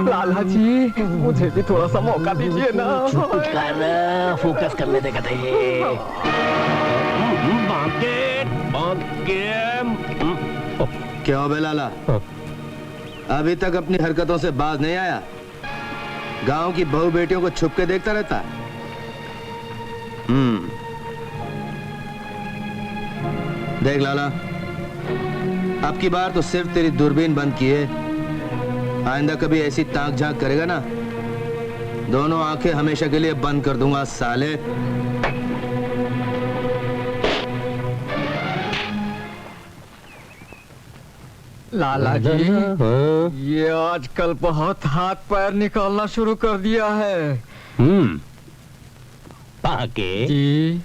लाला जी, मुझे भी थोड़ा सा मौका दीजिए ना। फोकस करने दे कथे। क्या हो बे लाला, अभी तक अपनी हरकतों से बाज नहीं आया? गांव की बहू बेटियों को छुप के देखता रहता है। देख लाला, अब की बार तो सिर्फ तेरी दूरबीन बंद की है। आइंदा कभी ऐसी ताक झांक करेगा ना, दोनों आंखें हमेशा के लिए बंद कर दूंगा साले। लाला जी, ये आजकल बहुत हाथ पैर निकालना शुरू कर दिया है। पाके जी,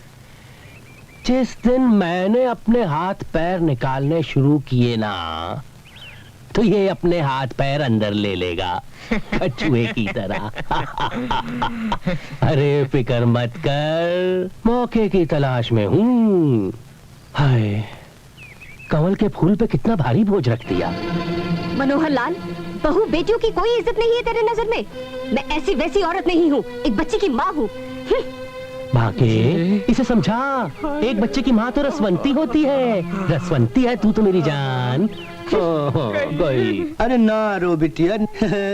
जिस दिन मैंने अपने हाथ पैर निकालने शुरू किए ना, तो ये अपने हाथ पैर अंदर ले लेगा कछुए की तरह। अरे फिक्र मत कर, मौके की तलाश में हूँ। हाय, कमल के फूल पे कितना भारी बोझ रख दिया। मनोहर लाल, बहू बेटियों की कोई इज्जत नहीं है तेरे नजर में? मैं ऐसी वैसी औरत नहीं हूँ, एक बच्चे की माँ हूँ। भागे, इसे समझा, एक बच्चे की माँ तो रसवंती होती है। रसवंती है तू तो मेरी जान। गई। अरे ना रो बिटिया,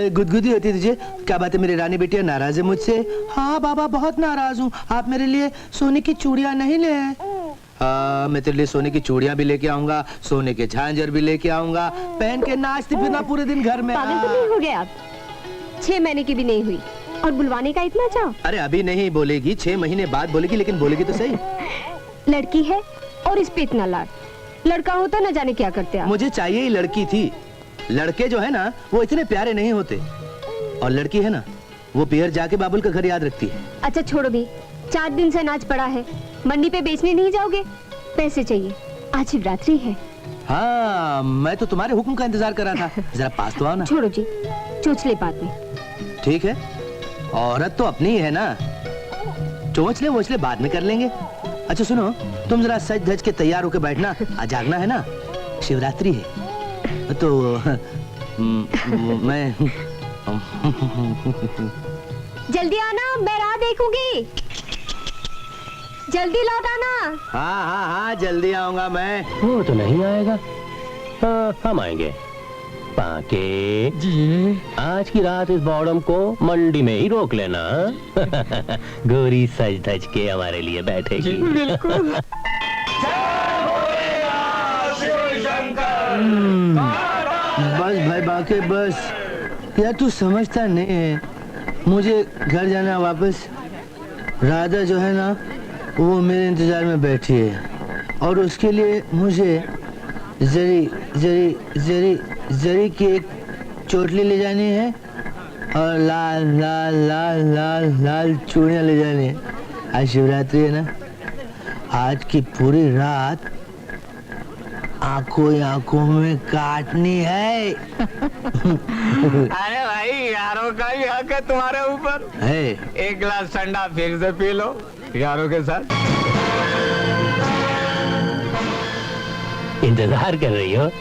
गुदगुदी होती तुझे। क्या बात है मेरी रानी बिटिया, नाराज है मुझसे? हाँ बाबा, बहुत नाराज हूँ। आप मेरे लिए सोने की चूड़ियाँ नहीं ले आए? मैं तेरे लिए सोने की चूड़ियाँ भी लेके आऊंगा, सोने के झांझर भी लेके आऊंगा, पहन के नाचती फिरना पूरे दिन घर में। पागल तो नहीं हो गए आप? 6 महीने की भी नहीं हुई और बुलवाने का इतना चाव? अरे अभी नहीं बोलेगी, 6 महीने बाद बोलेगी, लेकिन बोलेगी तो सही। लड़की है और इस पे इतना लाड। लड़का होता न जाने क्या करते आप। मुझे चाहिए ही लड़की थी। लड़के जो है ना, वो इतने प्यारे नहीं होते, और लड़की है ना, वो पियर जाके बाबुल का घर याद रखती है। अच्छा छोड़ो भी, 4 दिन से अनाज पड़ा है, मंडी पे बेचने नहीं जाओगे? पैसे चाहिए, आज शिवरात्रि है। हाँ, मैं तो तुम्हारे हुक्म का इंतजार कर रहा था। जरा पास तो आओ ना। छोड़ो जी, चोचले बाद में। ठीक है, औरत तो अपनी ही है ना, चोचले वोचले बाद में कर लेंगे। अच्छा सुनो, तुम जरा सज धज के तैयार होके बैठना, आज जागना है ना, शिवरात्रि है तो मैं जल्दी आना, मैं राह देखूंगी। जल्दी लौट आना। हाँ हाँ हाँ, जल्दी आऊंगा मैं। वो तो नहीं आएगा। हाँ, हम आएंगे। पाके जी, आज की रात इस बॉडम को मंडी में ही रोक लेना। गोरी सज धज के हमारे लिए बैठेगी। बिल्कुल। बस भाई बाके, बस यार, तू समझता नहीं है, मुझे घर जाना वापस। राधा जो है ना, वो मेरे इंतजार में बैठी है, और उसके लिए मुझे जरी जरी जरी जरी की एक चोटली ले जानी है, और लाल लाल लाल लाल लाल चूड़ियाँ ले जानी है। आज शिवरात्रि है ना, आज की पूरी रात आंखों ही आंखों में काटनी है। अरे भाई, यारों का ही हक है तुम्हारे ऊपर। है। एक गिलास ठंडा फिर से पी लो यारों के साथ। इंतजार कर रही हो?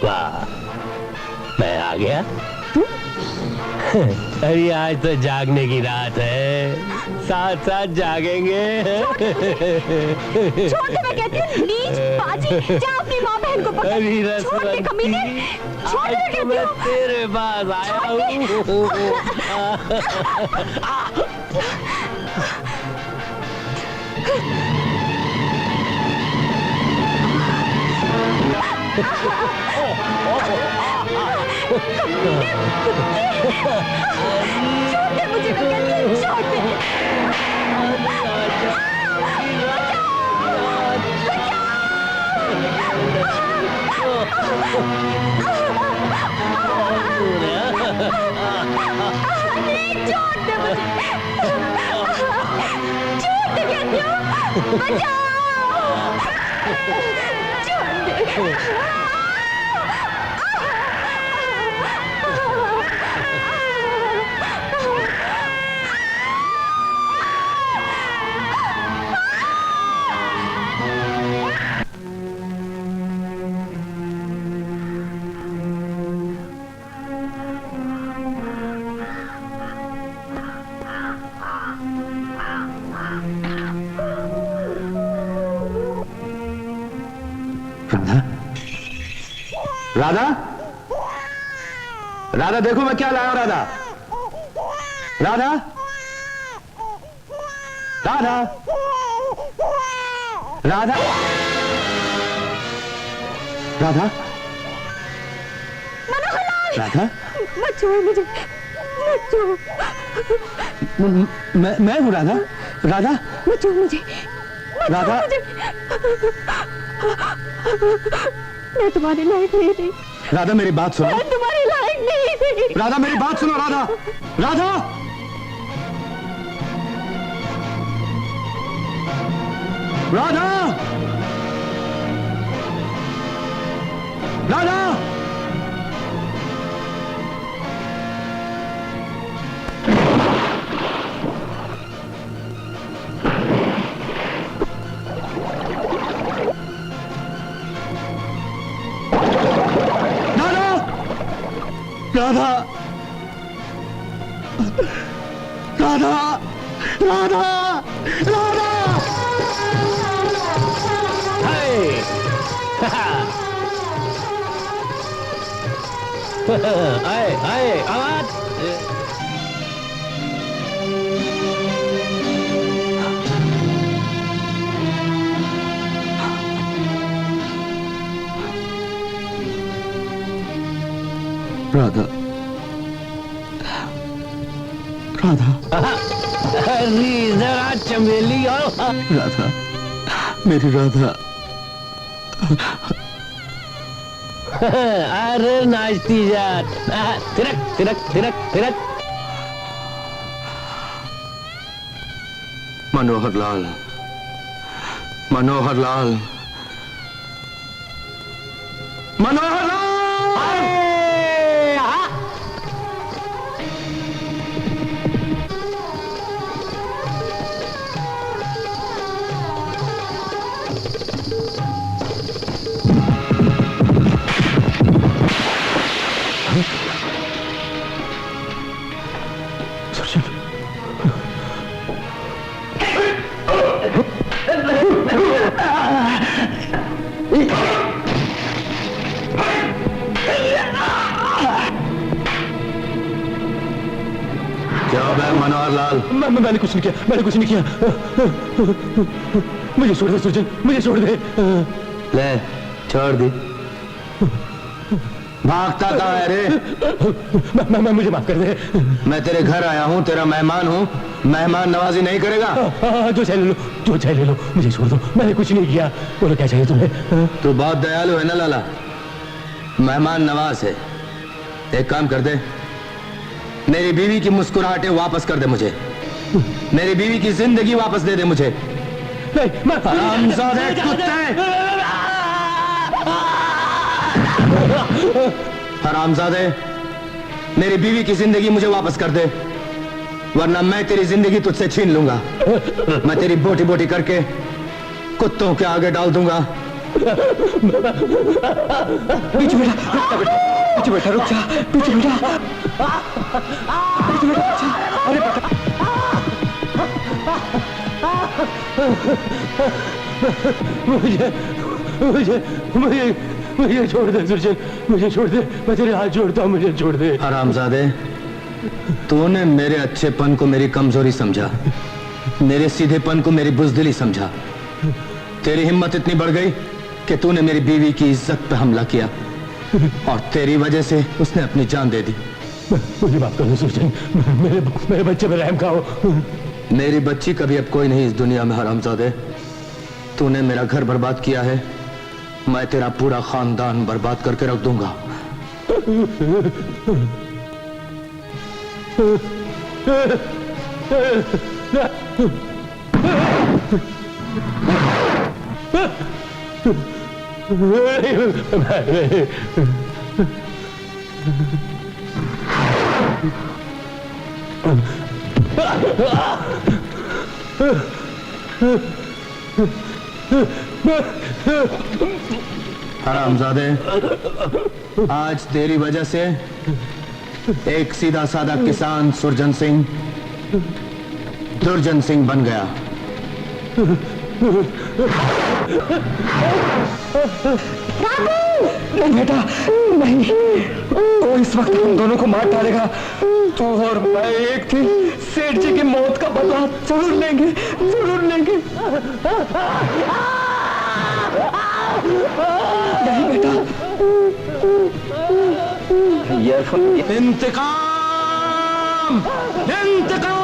वाह, मैं आ गया। अरे आज तो जागने की रात है, साथ साथ जागेंगे। छोड़ दे, मैं कहती हूँ, नीच बाजी, जा अपनी माँ बहन को पकड़। छोड़ दे कमीने, छोड़ दे, मैं कहती हूँ। तेरे पास आया हूँ। छोड़ दे मुझे, मैं कहती हूँ, छोड़ दे। नहीं, छोड़ दे मुझे। छोड़ दे कहती हूँ, बचाओ। छोड़ दे। राधा, राधा देखो मैं क्या लाया हूं। राधा, राधा, राधा, राधा, राधा, राधा, मत छोड़ मुझे, मत छोड़, मैं हूं राधा, राधा, मत छोड़ मुझे, मत राधा, छोड़ मुझे। मैं तुम्हारे लायक नहीं थी। राधा मेरी बात सुनो। मैं तुम्हारे लायक नहीं थी। राधा मेरी बात सुनो। राधा, राधा, राधा, राधा, राधा, राधा, राधा, राधा, आए आए आवाज। राधा, राधा, अरे जरा चमेली आओ। राधा, मेरी राधा। अरे नाचती जात, तिरक तिरक तिरक तिरक। मनोहर लाल, मनोहर लाल, मनोहर लाल। क्या है मनोहर लाल? मैंने कुछ नहीं किया, मैंने कुछ नहीं किया। मुझे छोड़ दे सुरजन, मुझे छोड़ दे। ले छोड़ दी। भागता कहाँ है रे? मुझे माफ कर दे। मैं तेरे घर आया हूँ, तेरा मेहमान हूँ, मेहमान नवाजी नहीं करेगा। जो चाहे ले लो, जो चाहे ले लो, मुझे छोड़ दो, मैंने कुछ नहीं किया। बोलो क्या चाहिए तुम्हें? तू बहुत दयालु है ना लाला, मेहमान नवाज है। एक काम कर दे, मेरी बीवी की मुस्कुराहटें वापस कर दे मुझे, मेरी बीवी की जिंदगी वापस दे दे मुझे। नहीं, मैं हरामजादे कुत्ते, हरामजादे, मेरी बीवी की जिंदगी मुझे वापस कर दे, वरना मैं तेरी जिंदगी तुझसे छीन लूंगा। मैं तेरी बोटी बोटी करके कुत्तों के आगे डाल दूंगा। पीछे बेटा, पीछे बेटा, रुक जा, पीछे बेटा, पीछे बेटा, अरे बेटा। मुझे मुझे मुझे मुझे छोड़ दे सुरजन, मुझे छोड़ दे, मैं तेरे हाथ जोड़ता हूँ, मुझे छोड़ दे। हरामजादे, तूने मेरे अच्छेपन को मेरी कमजोरी समझा, मेरे सीधेपन को मेरी बुजदिली समझा। तेरी हिम्मत इतनी बढ़ गई कि तूने मेरी बीवी की इज्जत पे हमला किया और तेरी वजह से उसने अपनी जान दे दी। मुझे माफ कर दो सुरजन, मेरे बच्चे पे रहम खाओ। मेरी बच्ची कभी अब कोई नहीं इस दुनिया में। हरामजादे, तूने मेरा घर बर्बाद किया है, मैं तेरा पूरा खानदान बर्बाद करके रख दूंगा। हरामजादे, आज तेरी वजह से एक सीधा साधा किसान सुरजन सिंह दुर्जन सिंह बन गया। रामू! नहीं बेटा, नहीं। वो इस वक्त हम दोनों को मार डालेगा। तू और मैं एक थी, सेठ जी की मौत का बदला जरूर लेंगे, जरूर लेंगे। नहीं बेटा, इंतकाम, इंतकाम।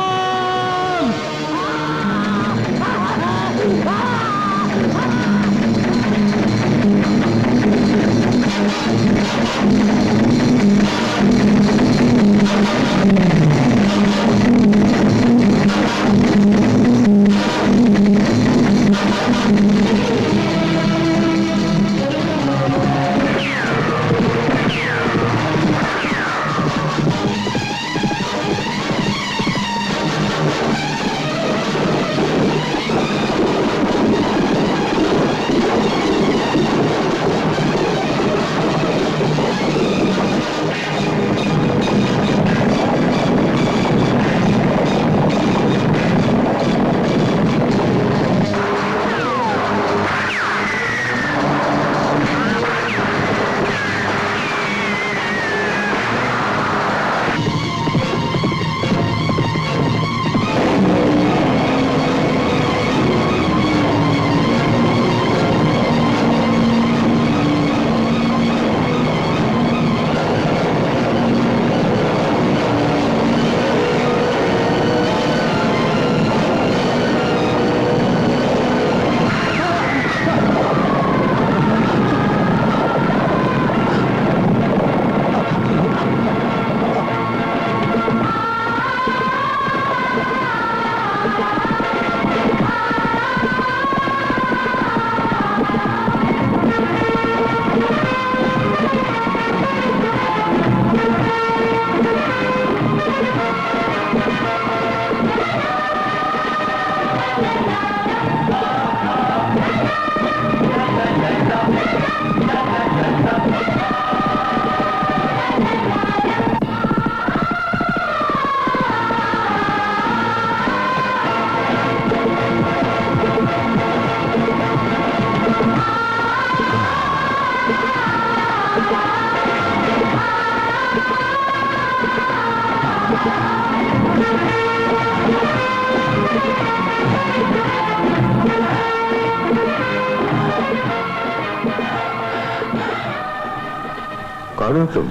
कौन हो तुम?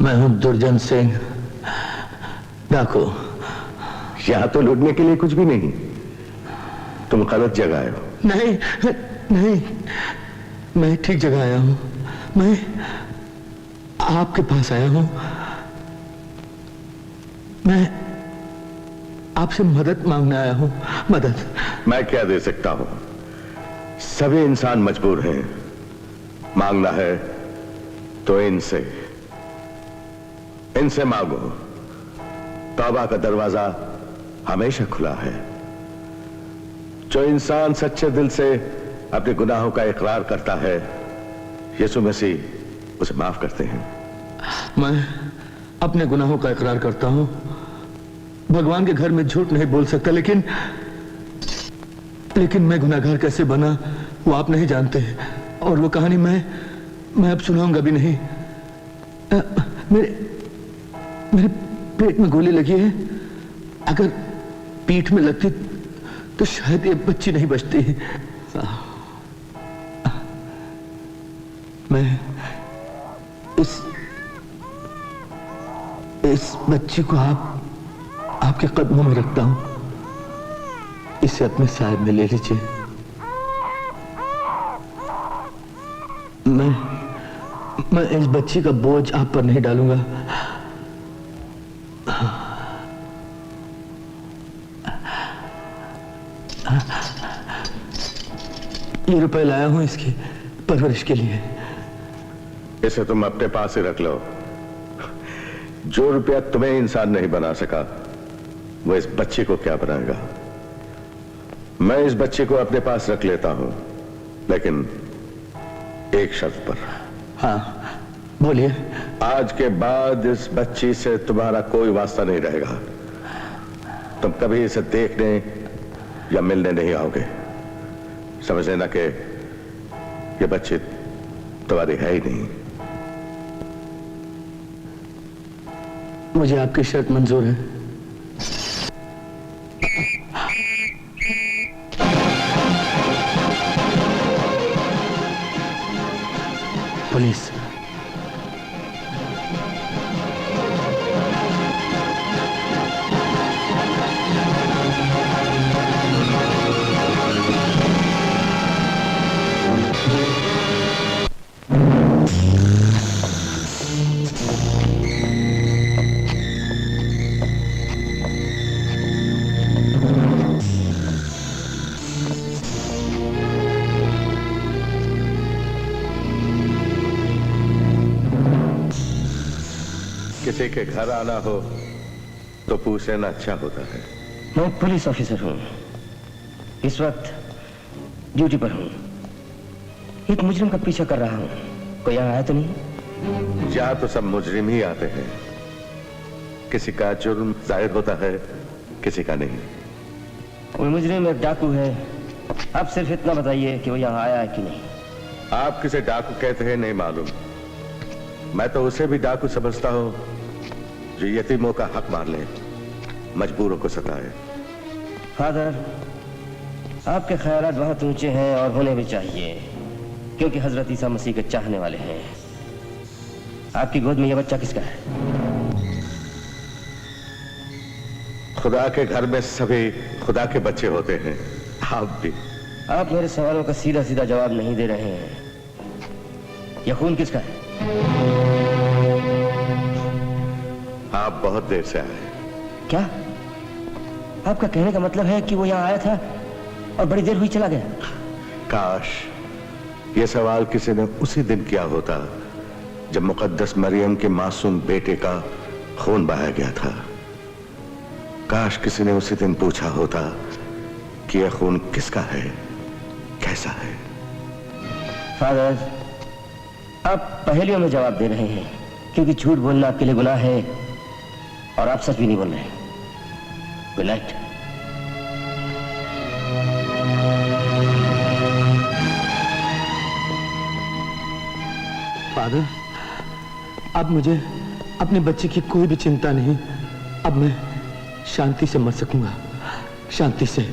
मैं हूं दुर्जन सिंह, डाकू। यहां तो लूटने के लिए कुछ भी नहीं, तुम गलत जगह आए हो। नहीं नहीं, मैं ठीक जगह आया हूं। मैं आपके पास आया हूं। मैं आपसे मदद मांगने आया हूं। मदद। मैं क्या दे सकता हूं? सभी इंसान मजबूर हैं। मांगना है तो इनसे मांगो। तौबा का दरवाजा हमेशा खुला है। जो इंसान सच्चे दिल से अपने गुनाहों का इकरार करता है, यीशु मसीह उसे माफ करते हैं। मैं अपने गुनाहों का इकरार करता हूं। भगवान के घर में झूठ नहीं बोल सकता, लेकिन मैं गुनाहगार कैसे बना वो आप नहीं जानते। और वो कहानी मैं अब सुनाऊंगा भी नहीं। मेरे पेट में गोली लगी है। अगर पीठ में लगती तो शायद ये बच्ची नहीं बचती। मैं इस बच्ची को आपके कदमों में रखता हूं। इसे अपने साहिब में ले लीजिए। मैं इस बच्ची का बोझ आप पर नहीं डालूंगा। ये रुपए लाया हूं इसकी परवरिश के लिए। इसे तुम अपने पास ही रख लो। जो रुपया तुम्हें इंसान नहीं बना सका, वो इस बच्ची को क्या बनाएगा। मैं इस बच्ची को अपने पास रख लेता हूं, लेकिन एक शर्त पर। हाँ बोलिए। आज के बाद इस बच्ची से तुम्हारा कोई वास्ता नहीं रहेगा। तुम कभी इसे देखने या मिलने नहीं आओगे। समझ लेना कि ये बच्ची तुम्हारी है ही नहीं। मुझे आपकी शर्त मंजूर है। पुलिस। किसी के घर आना हो तो पूछ लेना अच्छा होता है। मैं पुलिस ऑफिसर हूँ, इस वक्त ड्यूटी पर हूँ। एक मुजरिम का पीछा कर रहा हूँ। कोई यहाँ आया तो नहीं? यहाँ तो सब मुजरिम ही आते हैं। किसी का जुर्म जाहिर होता है, किसी का नहीं। वो मुजरिम एक डाकू है। आप सिर्फ इतना बताइए कि वो यहाँ आया है कि नहीं। आप किसे डाकू कहते हैं नहीं मालूम। मैं तो उसे भी डाकू समझता हूँ जो यतीमों का हक मार ले, मजबूरों को सताए। फादर, आपके ख्यालात बहुत ऊंचे हैं और होने भी चाहिए, क्योंकि हजरत ईसा मसीह के चाहने वाले हैं। आपकी गोद में यह बच्चा किसका है? खुदा के घर में सभी खुदा के बच्चे होते हैं, आप भी। आप मेरे सवालों का सीधा सीधा जवाब नहीं दे रहे हैं। यह खून किसका है? आप बहुत देर से आए। क्या आपका कहने का मतलब है कि वो यहाँ आया था और बड़ी देर हुई चला गया? काश ये सवाल किसी ने उसी दिन किया होता जब मुकद्दस मरियम के मासूम बेटे का खून बहाया गया था। काश किसी ने उसी दिन पूछा होता कि यह खून किसका है, कैसा है। फादर, आप पहेलियों में जवाब दे रहे हैं, क्योंकि झूठ बोलना आपके लिए गुनाह है और आप सच भी नहीं बोल रहे हैं। Good night. फादर, अब मुझे अपने बच्चे की कोई भी चिंता नहीं। अब मैं शांति से मर सकूंगा, शांति से।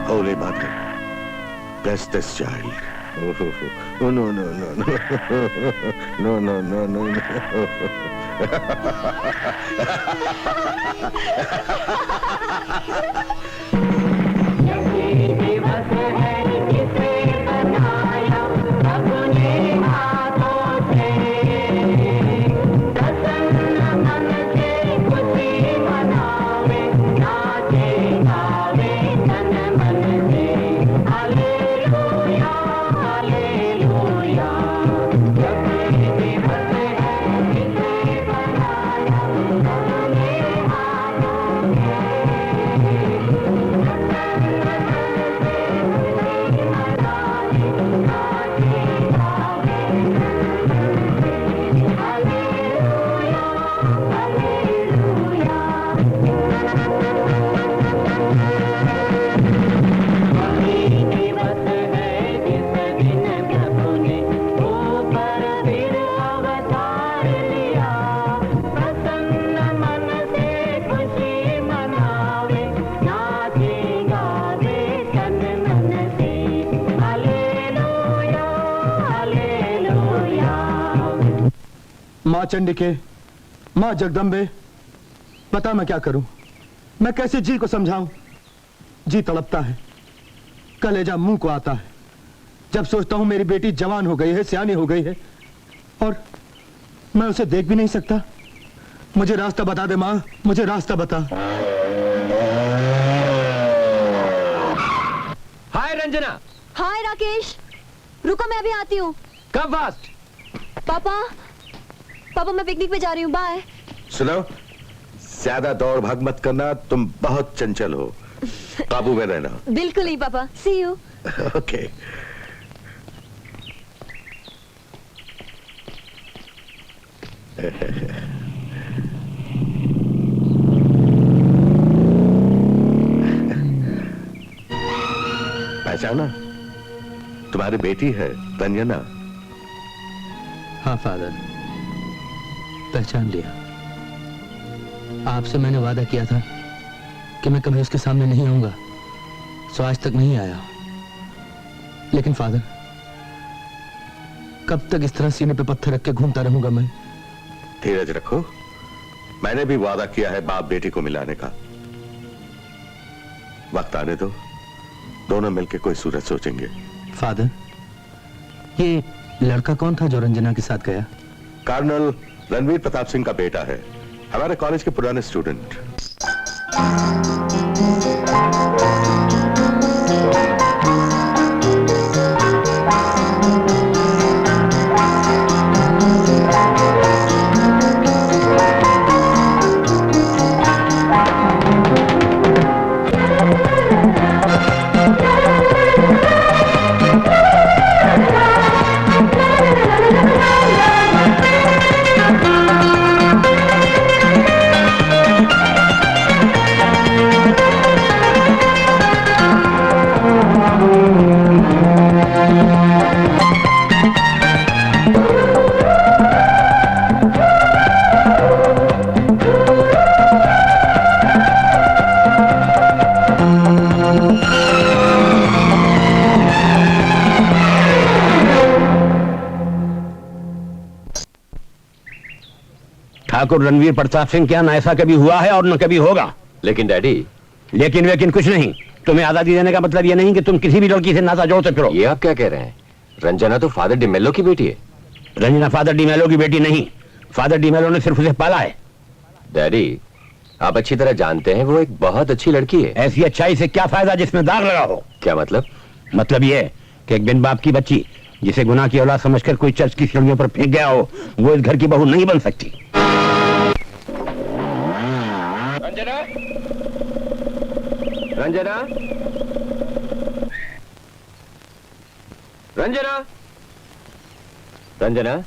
Holy Mother, bless this child. Oh, no, no, no, no. No, no, no, no, माँ चंडिके, माँ जगदम्बे, बता मैं क्या करूं? मैं कैसे जी को समझाऊं? जी तड़पता है, कलेजा मुंह को आता है जब सोचता हूं मेरी बेटी जवान हो गई है, सियानी हो गई है और मैं उसे देख भी नहीं सकता। मुझे रास्ता बता दे माँ, मुझे रास्ता बता। हाय रंजना। हाय राकेश, रुको मैं अभी आती हूँ। कब फास्ट? पापा, पापा मैं पिकनिक पे जा रही हूँ, बाय। सुनो, ज्यादा दौड़ भाग मत करना, तुम बहुत चंचल हो। काबू में रहना। बिल्कुल नहीं पापा, सी यू। ओके। पहचाना? तुम्हारी बेटी है रंजना। हाँ फादर, पहचान लिया। आपसे मैंने वादा किया था कि मैं कभी उसके सामने नहीं आऊंगा, सो आज तक नहीं आया। लेकिन फादर, कब तक इस तरह सीने पे पत्थर रख के घूमता रहूंगा मैं? धीरज रखो, मैंने भी वादा किया है बाप बेटी को मिलाने का। वक्त आने दो, दोनों मिलकर कोई सूरत सोचेंगे। फादर, ये लड़का कौन था जो रंजना के साथ गया? कर्नल रणवीर प्रताप सिंह का बेटा है, हमारे कॉलेज के पुराने स्टूडेंट। ठाकुर रणवीर प्रताप सिंह क्या ना ऐसा कभी हुआ है और न कभी होगा। लेकिन डैडी, लेकिन कुछ नहीं। तुम्हें आजादी देने का मतलब ये नहीं कि तुम किसी भी लड़की से नाता जोड़ते फिरो। ये आप क्या कह रहे हैं? रंजना तो फादर डिमेलो की बेटी है। रंजना फादर डिमेलो की बेटी नहीं, फादर डिमेलो ने सिर्फ उसे पाला है। डैडी, आप अच्छी तरह जानते हैं वो एक बहुत अच्छी लड़की है। ऐसी अच्छाई से क्या फायदा जिसमें दाग लगा हो? क्या मतलब? मतलब ये कि एक बिन बाप की बच्ची जिसे गुनाह की औलाद समझकर कोई चर्च की सीढ़ियों पर फेंक गया हो, वो इस घर की बहू नहीं बन सकती। रंजना, रंजना, रंजना, रंजना।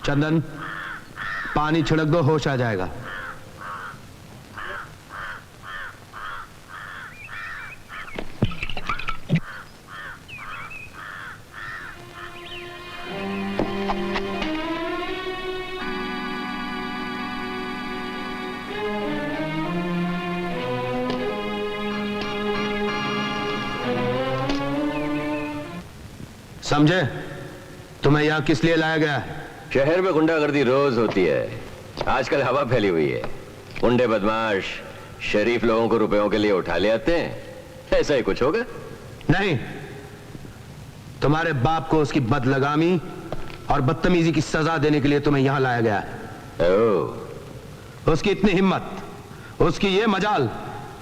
चंदन, पानी छिड़क दो, होश आ जाएगा। समझे? तुम्हें यहां किस लिए लाया गया है? शहर में गुंडागर्दी रोज होती है। आजकल हवा फैली हुई है। गुंडे बदमाश शरीफ लोगों को रुपयों के लिए उठा ले आते हैं। ऐसा ही कुछ होगा? नहीं, तुम्हारे बाप को उसकी बदलगामी और बदतमीजी की सजा देने के लिए तुम्हें यहां लाया गया है। ओह, उसकी इतनी हिम्मत, उसकी ये मजाल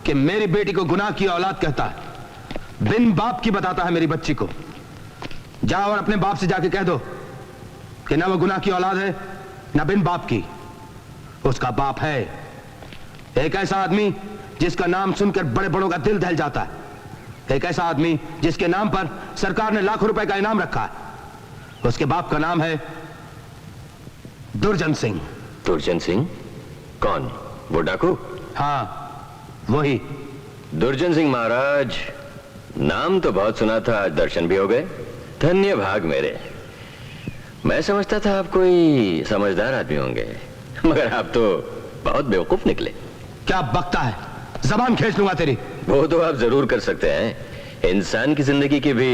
कि मेरी बेटी को गुनाह की औलाद कहता है, बिन बाप की बताता है मेरी बच्ची को। जाओ और अपने बाप से जाके कह दो कि ना वो गुनाह की औलाद है ना बिन बाप की। उसका बाप है एक ऐसा आदमी जिसका नाम सुनकर बड़े बड़ों का दिल दहल जाता है, एक ऐसा आदमी जिसके नाम पर सरकार ने लाखों रुपए का इनाम रखा है। उसके बाप का नाम है दुर्जन सिंह। दुर्जन सिंह? कौन? वो डाकू? हाँ, वही। दुर्जन सिंह महाराज, नाम तो बहुत सुना था, आज दर्शन भी हो गए। धन्य भाग मेरे। मैं समझता था आप कोई समझदार आदमी होंगे, मगर आप तो बहुत बेवकूफ निकले। क्या बकता है, जबान खींच लूंगा तेरी। वो तो आप जरूर कर सकते हैं। इंसान की जिंदगी की भी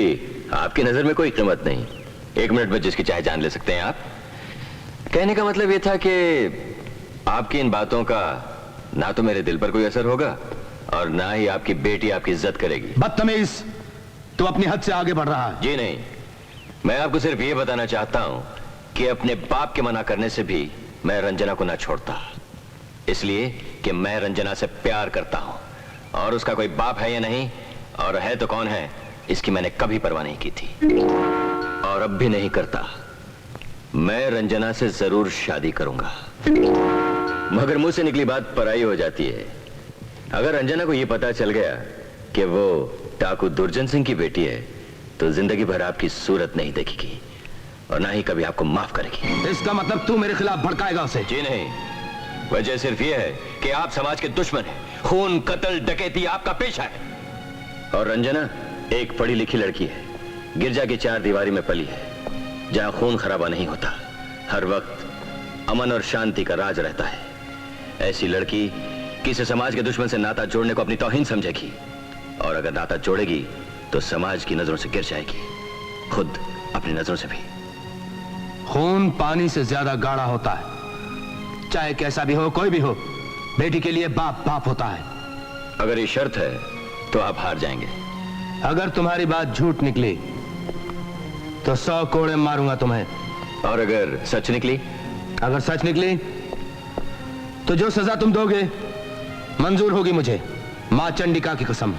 आपकी नजर में कोई कीमत नहीं। 1 मिनट में जिसकी चाहे जान ले सकते हैं आप। कहने का मतलब ये था कि आपकी इन बातों का ना तो मेरे दिल पर कोई असर होगा और ना ही आपकी बेटी आपकी इज्जत करेगी। बदतमीज, तू अपनी हद से आगे बढ़ रहा है। जी नहीं, मैं आपको सिर्फ ये बताना चाहता हूं कि अपने बाप के मना करने से भी मैं रंजना को ना छोड़ता, इसलिए कि मैं रंजना से प्यार करता हूं और उसका कोई बाप है या नहीं, और है तो कौन है, इसकी मैंने कभी परवाह नहीं की थी और अब भी नहीं करता। मैं रंजना से जरूर शादी करूंगा, मगर मुंह से निकली बात पराई हो जाती है। अगर रंजना को यह पता चल गया कि वो डाकू दुर्जन सिंह की बेटी है तो जिंदगी भर आपकी सूरत नहीं देखेगी और ना ही कभी आपको माफ करेगी। इसका मतलब तू मेरे खिलाफ भड़काएगा उसे? जी नहीं, वजह सिर्फ यह है कि आप समाज के दुश्मन हैं। खून, कत्ल, डकैती आपका पेशा है। और रंजना एक पढ़ी लिखी लड़की है, गिरजा की 4 दीवारी में पली है, जहां खून खराबा नहीं होता, हर वक्त अमन और शांति का राज रहता है। ऐसी लड़की किसी समाज के दुश्मन से नाता जोड़ने को अपनी तौहीन समझेगी, और अगर नाता जोड़ेगी तो समाज की नजरों से गिर जाएगी, खुद अपनी नजरों से भी। खून पानी से ज्यादा गाढ़ा होता है, चाहे कैसा भी हो, कोई भी हो। बेटी के लिए बाप बाप होता है। अगर ये शर्त है तो आप हार जाएंगे। अगर तुम्हारी बात झूठ निकली तो 100 कोड़े मारूंगा तुम्हें। और अगर सच निकली? अगर सच निकली तो जो सजा तुम दोगे मंजूर होगी मुझे, मां चंडिका की कसम।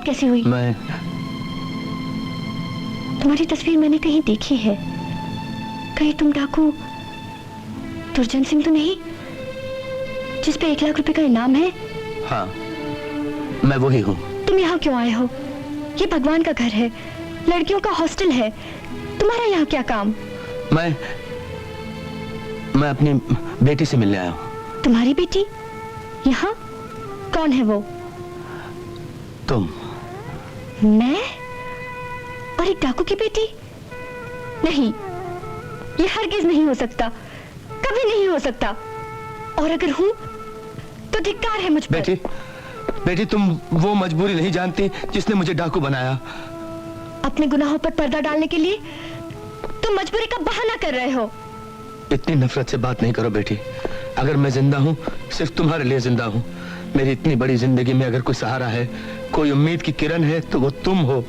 कैसी हुई? मैं तुम्हारी तस्वीर मैंने कहीं देखी है। कहीं तुम डाकू दुर्जन सिंह तो नहीं, जिस पे 1 लाख रुपए का इनाम है? हाँ, मैं वही हूँ। तुम यहाँ क्यों आए हो? ये भगवान का घर है, लड़कियों का हॉस्टल है, तुम्हारा यहाँ क्या काम? मैं अपनी बेटी से मिलने आया हूँ। तुम्हारी बेटी यहाँ? कौन है वो? तुम। मैं और एक डाकू की बेटी? नहीं, ये हरगिज नहीं हो सकता, कभी नहीं हो सकता। और अगर हूं तो धिक्कार है मुझ पर। बेटी तुम वो मजबूरी नहीं जानती जिसने मुझे डाकू बनाया। अपने गुनाहों पर पर्दा डालने के लिए तुम मजबूरी का बहाना कर रहे हो। इतनी नफरत से बात नहीं करो बेटी। अगर मैं जिंदा हूँ सिर्फ तुम्हारे लिए जिंदा हूँ। मेरी इतनी बड़ी जिंदगी में अगर कोई सहारा है, कोई उम्मीद की किरण है तो वो तुम हो।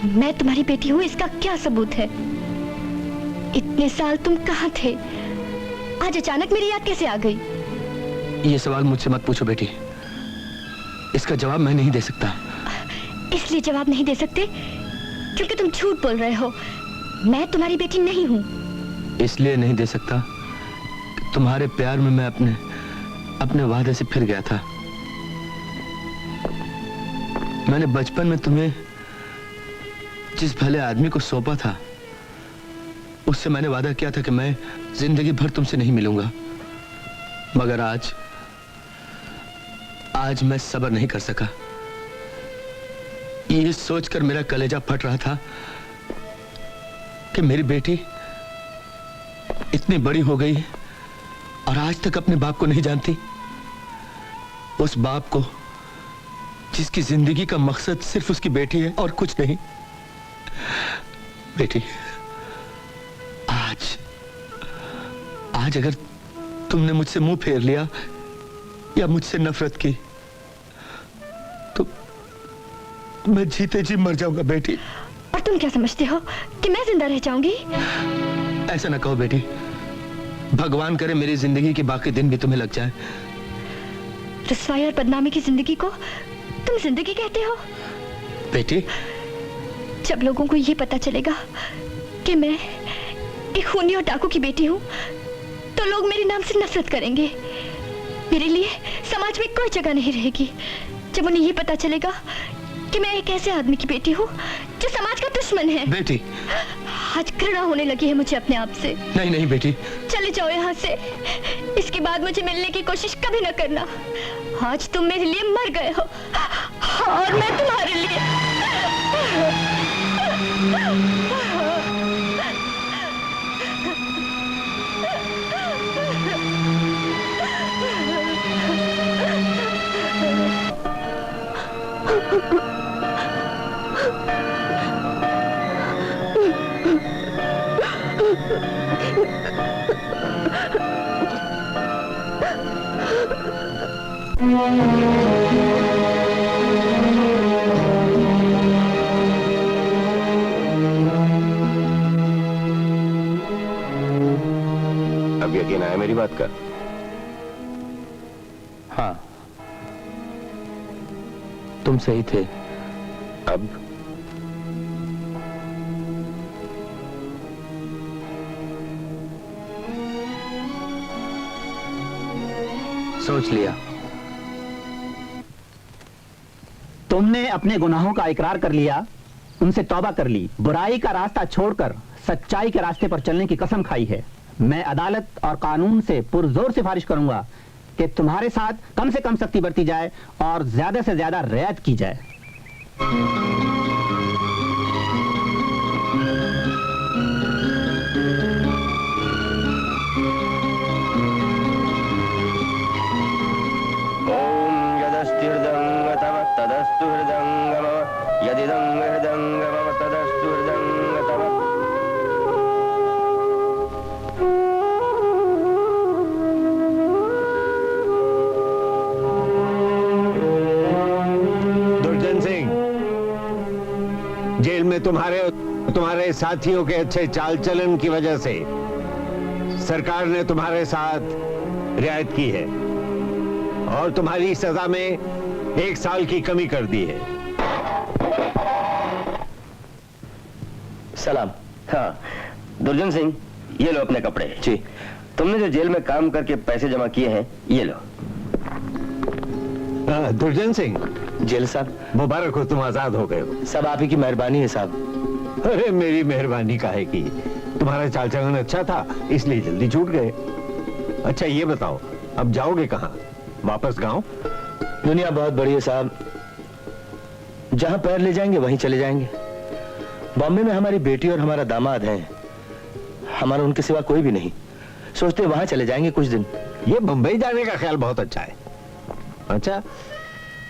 मैं तुम्हारी बेटी हूँ, इसका क्या सबूत है? इतने साल तुम कहाँ थे? आज अचानक मेरी याद कैसे आ गई? ये सवाल मुझसे मत पूछो बेटी, इसका जवाब मैं नहीं दे सकता। इसलिए जवाब नहीं दे सकते क्योंकि तुम झूठ बोल रहे हो। मैं तुम्हारी बेटी नहीं हूँ। इसलिए नहीं दे सकता कि तुम्हारे प्यार में मैं अपने वादे से फिर गया था। मैंने बचपन में तुम्हें जिस भले आदमी को सौंपा था, उससे मैंने वादा किया था कि मैं जिंदगी भर तुमसे नहीं मिलूंगा। मगर आज मैं सब्र नहीं कर सका। ये सोचकर मेरा कलेजा फट रहा था कि मेरी बेटी इतनी बड़ी हो गई और आज तक अपने बाप को नहीं जानती। उस बाप को जिसकी जिंदगी का मकसद सिर्फ उसकी बेटी है और कुछ नहीं। बेटी, आज अगर तुमने मुझसे मुंह फेर लिया या मुझसे नफरत की तो मैं जीते जी मर जाऊंगा बेटी। और तुम क्या समझते हो कि मैं जिंदा रह जाऊंगी? ऐसा ना कहो बेटी। भगवान करे मेरी जिंदगी के बाकी दिन भी तुम्हें लग जाए। रुसवाई और बदनामी की जिंदगी को तुम जिंदगी कहते हो? बेटी, जब लोगों को ये पता चलेगा कि मैं एक खूनी और डाकू की बेटी हूँ, तो लोग मेरे नाम से नफरत करेंगे। मेरे लिए समाज में कोई जगह नहीं रहेगी। जब उन्हें ये पता चलेगा कि मैं एक ऐसे आदमी की बेटी हूँ जो समाज का दुश्मन है। बेटी, आज घृणा होने लगी है मुझे अपने आप से। नहीं नहीं बेटी, चले जाओ यहाँ से। इसके बाद मुझे मिलने की कोशिश कभी न करना। आज तुम मेरे लिए मर गए हो और मैं तुम्हारे लिए। अब यकीन आया मेरी बात का? हाँ, तुम सही थे। अब सोच लिया। तुमने अपने गुनाहों का इकरार कर लिया, उनसे तौबा कर ली, बुराई का रास्ता छोड़कर सच्चाई के रास्ते पर चलने की कसम खाई है। मैं अदालत और कानून से पुरजोर सिफारिश करूंगा कि तुम्हारे साथ कम से कम सख्ती बरती जाए और ज्यादा से ज्यादा रियायत की जाए। ओम यदस्ति हृदंग तव तदस्तु हृदंग मम, यदिदं हृदंग मम तदस्तु हृदंग तव। दुर्जन सिंह, जेल में तुम्हारे साथियों के अच्छे चाल चलन की वजह से सरकार ने तुम्हारे साथ रियायत की है और तुम्हारी सजा में 1 साल की कमी कर दी है। सलाम। हाँ दुर्जन सिंह, ये लो अपने कपड़े। जी। तुमने जो जेल में काम करके पैसे जमा किए हैं, ये लो। दुर्जन सिंह, जेल साहब, मुबारक हो, तुम आजाद हो गए हो। सब आप ही की मेहरबानी है साहब। अरे मेरी मेहरबानी काहे की? तुम्हारा चाल चलन अच्छा था इसलिए जल्दी छूट गए। अच्छा ये बताओ, अब जाओगे कहाँ? वापस गांव? दुनिया बहुत बड़ी है साहब, जहां पैर ले जाएंगे वहीं चले जाएंगे। बॉम्बे में हमारी बेटी और हमारा दामाद हैं, हमारा उनके सिवा कोई भी नहीं। सोचते वहां चले जाएंगे कुछ दिन। ये बंबई जाने का ख्याल बहुत अच्छा है। अच्छा,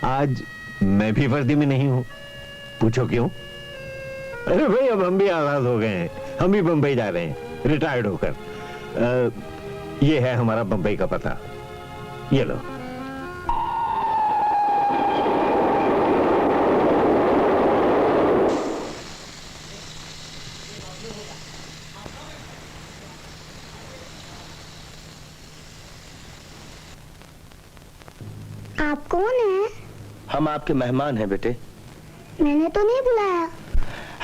आज मैं भी वर्दी में नहीं हूं। पूछो क्यों? अरे भाई, अब हम भी आजाद हो गए हैं, हम भी बंबई जा रहे हैं रिटायर्ड होकर। ये है हमारा बंबई का पता, ये लो। आप कौन हैं? हम आपके मेहमान हैं बेटे। मैंने तो नहीं बुलाया।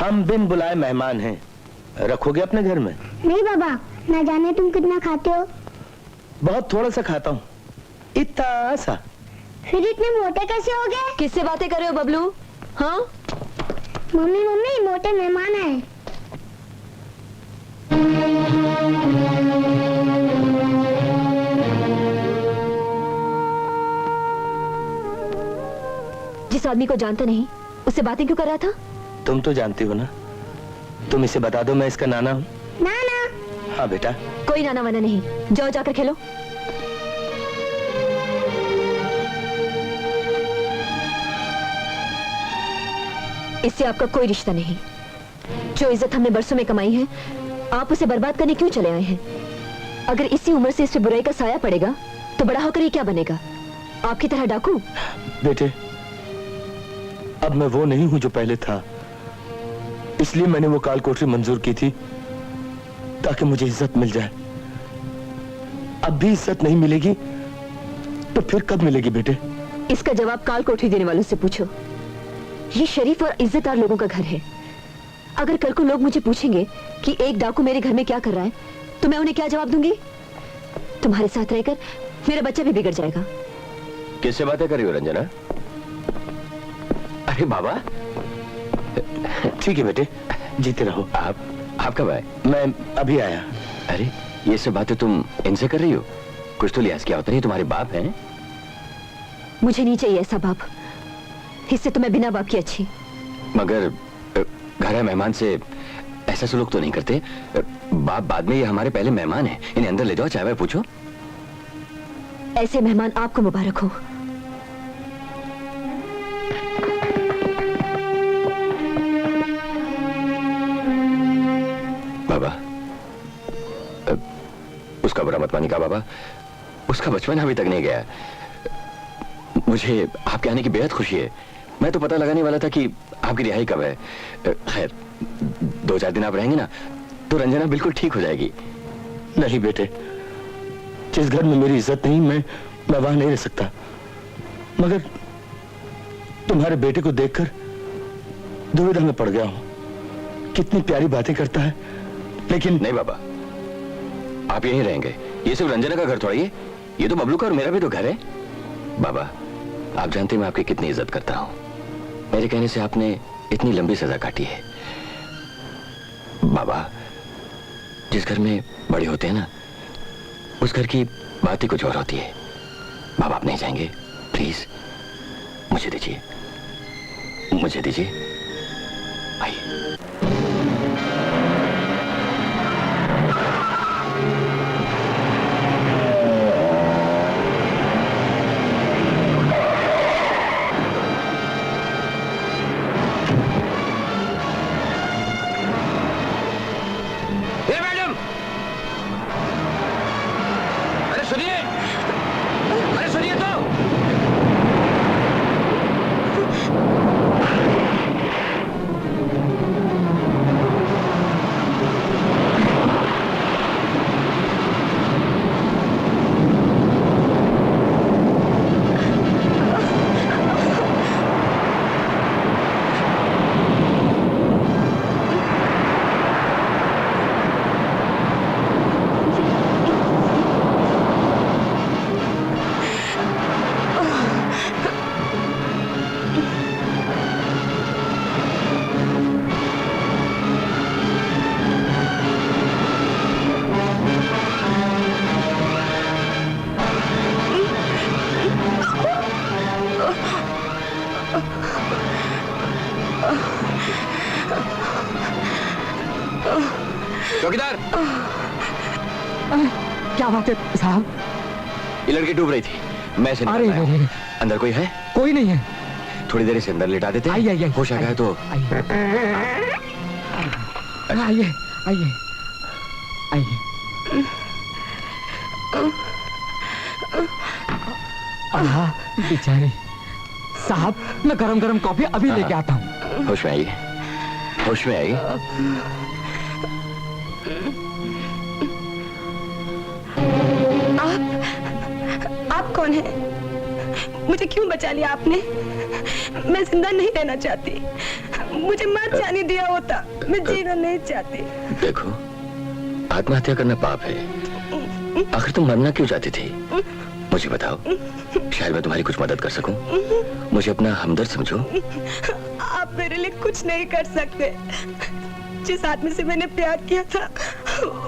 हम बिन बुलाए मेहमान हैं, रखोगे अपने घर में? नहीं बाबा, ना जाने तुम कितना खाते हो। बहुत थोड़ा सा खाता हूँ, इतना सा। फिर इतने मोटे कैसे हो गए? किससे बातें कर रहे हो बबलू? हाँ मम्मी मम्मी, मोटे मेहमान आए। जिस आदमी को जानता नहीं उससे बातें क्यों कर रहा था? तुम तो जानती हो ना, तुम इसे बता दो मैं इसका नाना हूँ। नाना? हाँ बेटा। कोई नाना वाना नहीं, जाओ जाकर खेलो। इससे आपका कोई रिश्ता नहीं। जो इज्जत हमने बरसों में कमाई है, आप उसे बर्बाद करने क्यों चले आए हैं? अगर इसी उम्र से इस पे बुराई का साया पड़ेगा तो बड़ा होकर ये क्या बनेगा? आपकी तरह डाकू? बेटे, अब मैं वो नहीं हूं जो पहले था, इसलिए मैंने वो काल कोठरी मंजूर की थी ताकि मुझे इज्जत मिल जाए। अब भी इज्जत नहीं मिलेगी तो फिर कब मिलेगी बेटे? इसका जवाब काल कोठरी देने वालों से पूछो। ये शरीफ और इज्जतदार लोगों का घर है। अगर कल को लोग मुझे पूछेंगे कि एक डाकू मेरे घर में क्या कर रहा है, तो मैं उन्हें क्या जवाब दूंगी? तुम्हारे साथ रहकर मेरा बच्चा भी बिगड़ जाएगा। किससे बातें कर रही हो रंजना? अरे बाबा। ठीक है बेटे, जीते रहो। आप कब आए? मैं अभी आया। अरे ये सब बातें तुम इनसे कर रही हो? कुछ तो लिहाज क्या होता है, ये तुम्हारे बाप हैं। मुझे नहीं चाहिए ऐसा बाप, इससे तो मैं बिना बाप की अच्छी। मगर घर है, मेहमान से ऐसा सलूक तो नहीं करते। बाप बाद में, ये हमारे पहले मेहमान हैं, इन्हें अंदर ले जाओ, चाय वाय पूछो। ऐसे मेहमान आपको मुबारक हो। बाबा, उसका बुरा मत मानिएगा बाबा, उसका बचपन अभी तक नहीं गया। मुझे आपके आने की बेहद खुशी है। मैं तो पता लगाने वाला था कि आपकी रिहाई कब है। खैर, 2-4 दिन आप रहेंगे ना तो रंजना बिल्कुल ठीक हो जाएगी। नहीं बेटे, जिस घर में मेरी इज्जत नहीं, मैं वहां नहीं रह सकता। मगर तुम्हारे बेटे को देखकर दुविधा में पड़ गया हूं। कितनी प्यारी बातें करता है, लेकिन नहीं बाबा, आप यहीं रहेंगे। ये सिर्फ रंजना का घर थोड़ा, ये तो बबलू का और मेरा भी तो घर है। बाबा, आप जानते हैं मैं आपकी कितनी इज्जत करता हूं। मेरे कहने से आपने इतनी लंबी सजा काटी है। बाबा, जिस घर में बड़े होते हैं ना, उस घर की बात ही कुछ और होती है। बाबा, आप नहीं जाएंगे? प्लीज मुझे दीजिए, मुझे दीजिए। आइए। चौकीदार, क्या बात है साहब? ये लड़की डूब रही थी, मैं इसे निकाल लाया हूं। अंदर कोई है? कोई नहीं है। थोड़ी देर इसे अंदर लिटा देते हैं। आइए, होश आ गया तो आइए आइए आइए। बेचारे साहब, मैं गरम गरम कॉफी अभी लेके आता हूँ। होश में आइए, होश में आइए। आप कौन है? मुझे क्यों बचा लिया आपने? मैं जिंदा नहीं रहना चाहती। मुझे मर जाने दिया होता, मैं जीना नहीं चाहती। देखो, आत्महत्या करना पाप है। आखिर तुम मरना क्यों चाहती थी? मुझे बताओ, शायद मैं तुम्हारी कुछ मदद कर सकूं। मुझे अपना हमदर्द समझो। आप मेरे लिए कुछ नहीं कर सकते। जिस आदमी से मैंने प्यार किया था,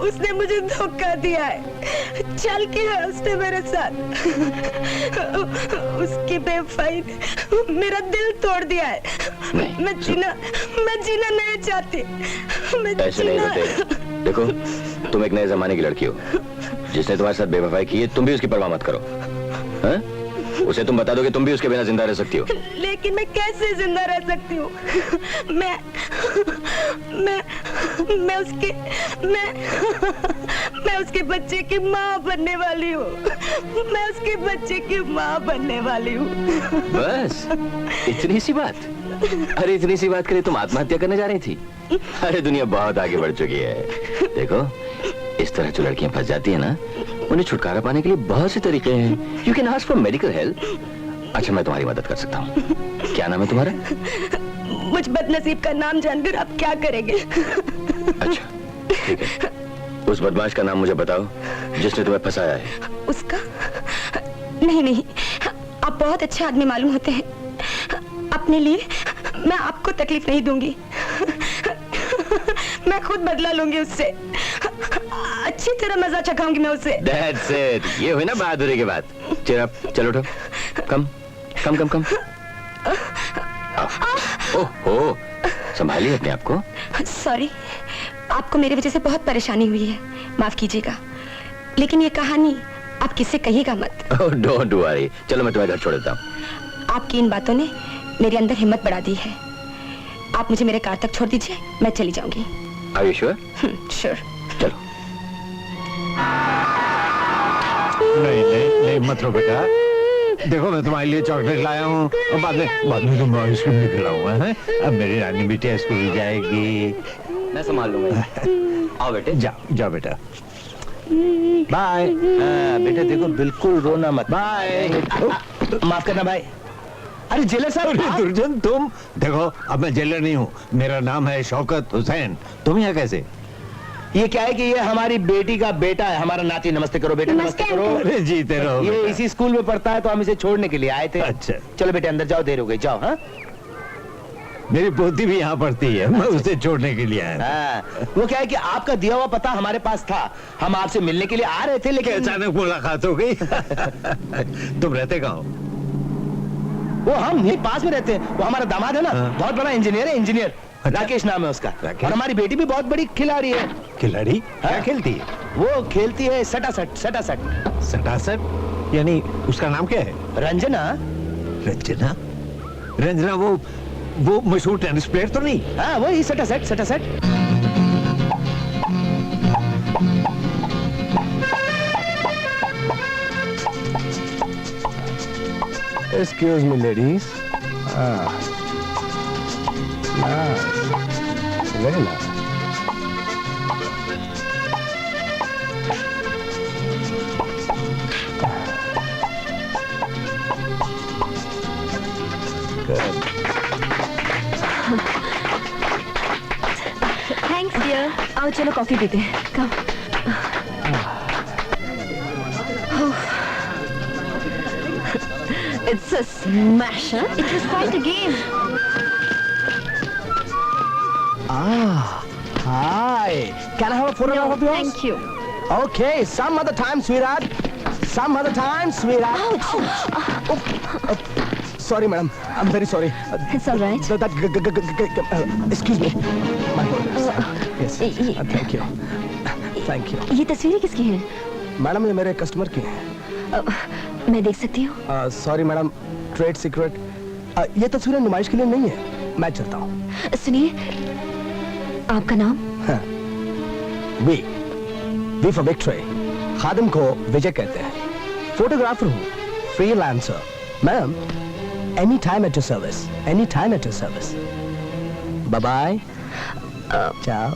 उसने मुझे धोखा दिया है। चल के है उसने मेरे साथ। उसकी बेवफाई ने मेरा दिल तोड़ दिया है। मैं जीना नहीं चाहती। ऐसे नहीं होते। देखो, तुम एक नए जमाने की लड़की हो। जिसने तुम्हारे साथ बेवफाई की है, तुम भी उसकी परवाह मत करो। हाँ? उसे तुम बता दो कि तुम भी उसके बिना जिंदा रह सकती हो। लेकिन मैं कैसे जिंदा रह सकती हूँ? मैं उसके बच्चे की माँ बनने वाली हूँ। मैं उसके बच्चे की माँ बनने वाली हूँ। बस इतनी सी बात? अरे इतनी सी बात के लिए तुम आत्महत्या करने जा रही थी? अरे दुनिया बहुत आगे बढ़ चुकी है। देखो, इस तरह जो लड़कियां फंस जाती है ना, उन्हें छुटकारा पाने के लिए बहुत से तरीके हैं। You can ask for medical help. अच्छा, मैं तुम्हारी मदद कर सकता हूँ। क्या नाम है तुम्हारा? मुझ बदनसीब का नाम जानकर आप क्या करेंगे? अच्छा, ठीक है। उस बदमाश का नाम मुझे बताओ जिसने तुम्हें फंसाया है। उसका? नहीं, आप बहुत अच्छे आदमी मालूम होते हैं। अपने लिए मैं आपको तकलीफ नहीं दूंगी। मैं खुद बदला लूंगी उससे। अच्छी तरह मजा चखाऊंगी मैं उससे। That's it. ये हुई ना बहादुरी की बात। चलो उठो। कम। ओहो, संभालिए अपने आप को। सॉरी, आपको मेरी वजह से बहुत परेशानी हुई है, माफ कीजिएगा। लेकिन ये कहानी आप किससे कहिएगा मत। Don't worry. चलो मैं तुम्हें घर छोड़ देता हूँ। आपकी इन बातों ने मेरे अंदर हिम्मत बढ़ा दी है। आप मुझे मेरे कार तक छोड़ दीजिए, मैं चली जाऊंगी। Are you sure? श्योर। चलो। नहीं मत रो बेटा। देखो, मैं तुम्हारे लिए चॉकलेट लाया हूँ और बाद में तुम आइसक्रीम भी खिलाऊंगा। अब मेरी रानी बिटिया स्कूल जाएगी। मैं संभाल लूंगा। आओ बेटे। जाओ बेटा। बाय। बेटे देखो, बिल्कुल रोना मत। बाय। माफ करना भाई। अरे जेलर साहब। दुर्जन, तुम देखो, अब मैं जेलर नहीं हूँ। मेरा नाम है शौकत हुसैन। तुम यहाँ कैसे? ये क्या है कि ये हमारी बेटी का बेटा है, हमारा नाती। नमस्ते करो बेटे, नमस्ते करो। अरे जीते रहो। ये इसी स्कूल में पढ़ता है, तो हम इसे छोड़ने के लिए आए थे। अच्छा, चलो बेटे अंदर जाओ, देर हो गई, जाओ। हाँ, मेरी पोती भी यहाँ पढ़ती है, मैं उसे छोड़ने के लिए आया। हाँ, वो क्या है कि आपका दिया हुआ पता हमारे पास था, हम आपसे मिलने के लिए आ रहे थे, लेकिन अचानक मुलाकात हो गई। तुम रहते कहाँ हो? वो हम यही पास में रहते हैं। वो हमारा दामाद है ना, बहुत बड़ा इंजीनियर है, इंजीनियर। राकेश नाम है उसका। और हमारी बेटी भी बहुत बड़ी खिलाड़ी है। खिलाड़ी? क्या खेलती है? वो खेलती है सटासट। सटासट यानी उसका नाम क्या है? रंजना। रंजना वो मशहूर टेनिस प्लेयर तो नहीं? हाँ, वही सटासट। Excuse me, ladies. Nice. Very nice. Good. Thanks dear. आओ चलो कॉफी पीते हैं। कम। It's a smash, huh? It was quite a game. Hi. Can I have a photograph of yours? Thank you. Okay, some other time, sweetheart. Some other time, sweetheart. Ouch. Sorry, madam. I'm very sorry. It's all right. Excuse me. My yes. Thank you. Thank you. ये तस्वीरें किसकी हैं? Madam, ये मेरे customer की हैं। मैं देख सकती हूँ? Sorry madam, trade secret. ये तस्वीरें नुमाइश के लिए नहीं है, मैं चलता हूँ। सुनिए, आपका नाम? We for victory. खादिम को विजय कहते हैं। फोटोग्राफर हूँ, freelancer. Ma'am, any time at your service, any time at your service. Bye bye. Ciao.